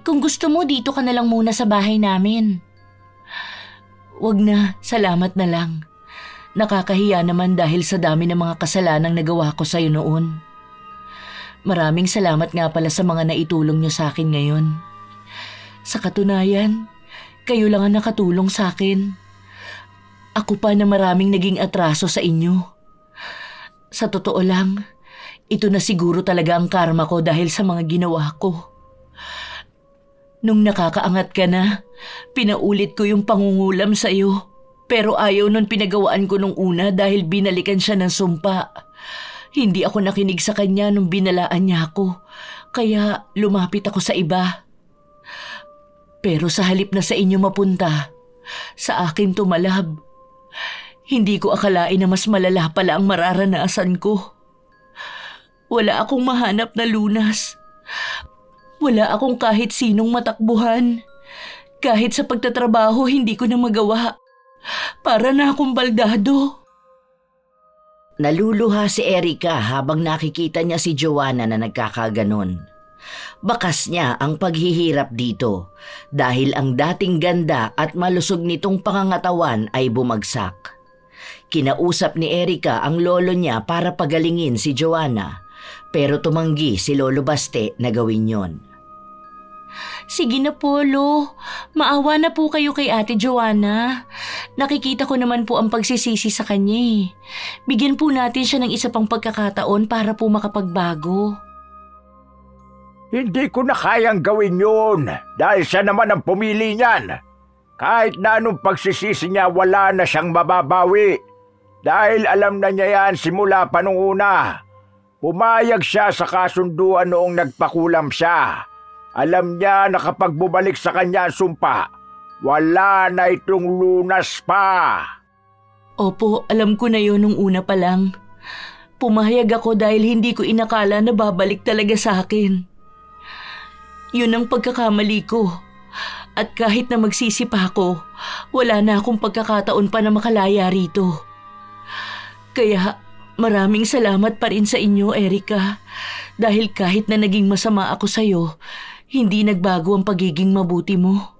Kung gusto mo, dito ka na lang muna sa bahay namin. Wag na, salamat na lang. Nakakahiya naman dahil sa dami ng mga kasalanang nagawa ko sa'yo noon. Maraming salamat nga pala sa mga naitulong niyo sa akin ngayon. Sa katunayan, kayo lang ang nakatulong sa akin. Ako pa na maraming naging atraso sa inyo. Sa totoo lang, ito na siguro talaga ang karma ko dahil sa mga ginawa ko. Nung nakakaangat ka na, pinaulit ko yung pangungulam sa'yo. Pero ayaw nun pinagawaan ko nung una dahil binalikan siya ng sumpa. Hindi ako nakinig sa kanya nung binalaan niya ako, kaya lumapit ako sa iba. Pero sa halip na sa inyo mapunta, sa akin tumalab. Hindi ko akalain na mas malala pala ang mararanasan ko. Wala akong mahanap na lunas. Wala akong kahit sinong matakbuhan. Kahit sa pagtatrabaho, hindi ko na magawa. Para na akong baldado. Naluluha si Erica habang nakikita niya si Joanna na nagkakaganon. Bakas niya ang paghihirap dito dahil ang dating ganda at malusog nitong pangangatawan ay bumagsak. Kinausap ni Erica ang lolo niya para pagalingin si Joanna, pero tumanggi si Lolo Baste na gawin yon. Sige na po, Lo. Maawa na po kayo kay Ate Joanna. Nakikita ko naman po ang pagsisisi sa kanya eh. Bigyan po natin siya ng isa pang pagkakataon para po makapagbago. Hindi ko na kayang gawin yun dahil siya naman ang pumili niyan. Kahit na anong pagsisisi niya, wala na siyang mababawi. Dahil alam na niya yan simula pa nung una. Pumayag siya sa kasunduan noong nagpakulam siya. Alam niya na kapag bumalik sa kanya ang sumpa, wala na itong lunas pa. Opo, alam ko na yun nung una pa lang. Pumayag ako dahil hindi ko inakala na babalik talaga sa akin. Yun ang pagkakamali ko. At kahit na magsisi pa ako, wala na akong pagkakataon pa na makalaya rito. Kaya maraming salamat pa rin sa inyo, Erica. Dahil kahit na naging masama ako sa'yo, hindi nagbago ang pagiging mabuti mo.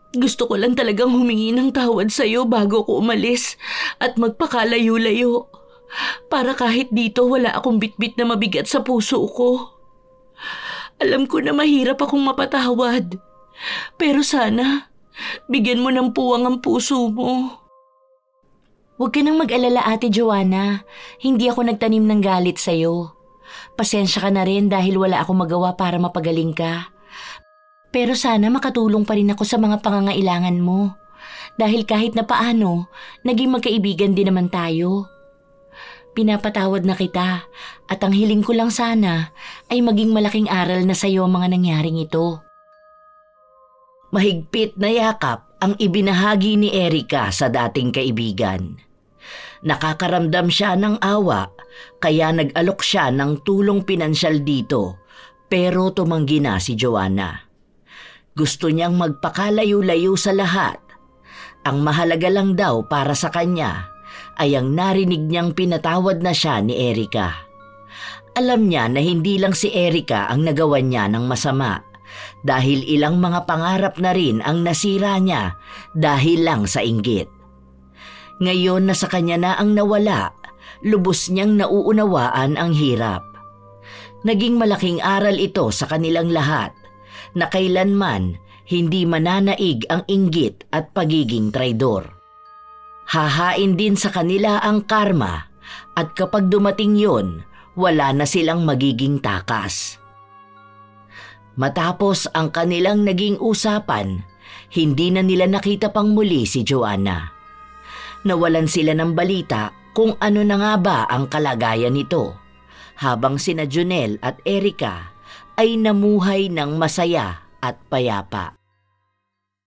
Gusto ko lang talagang humingi ng tawad sa'yo bago ko umalis at magpakalayo-layo. Para kahit dito wala akong bitbit na mabigat sa puso ko. Alam ko na mahirap akong mapatawad. Pero sana, bigyan mo ng puwang ang puso mo. Huwag ka nang mag-alala, Ate Joanna. Hindi ako nagtanim ng galit sa'yo. Pasensya ka na rin dahil wala akong magawa para mapagaling ka. Pero sana makatulong pa rin ako sa mga pangangailangan mo. Dahil kahit na paano, naging magkaibigan din naman tayo. Pinapatawad na kita at ang hiling ko lang sana ay maging malaking aral na sa'yo ang mga nangyaring ito. Mahigpit na yakap ang ibinahagi ni Erica sa dating kaibigan. Nakakaramdam siya ng awa kaya nag-alok siya ng tulong pinansyal dito pero tumanggi na si Joanna. Gusto niyang magpakalayo-layo sa lahat. Ang mahalaga lang daw para sa kanya ay ang narinig niyang pinatawad na siya ni Erica. Alam niya na hindi lang si Erica ang nagawa niya ng masama dahil ilang mga pangarap na rin ang nasira niya dahil lang sa inggit. Ngayon na sa kanya na ang nawala, lubos niyang nauunawaan ang hirap. Naging malaking aral ito sa kanilang lahat na kailanman hindi mananaig ang inggit at pagiging traidor. Hahain din sa kanila ang karma at kapag dumating yon, wala na silang magiging takas. Matapos ang kanilang naging usapan, hindi na nila nakita pang muli si Joanna. Nawalan sila ng balita kung ano na nga ba ang kalagayan nito, habang sina Jonel at Erica ay namuhay ng masaya at payapa.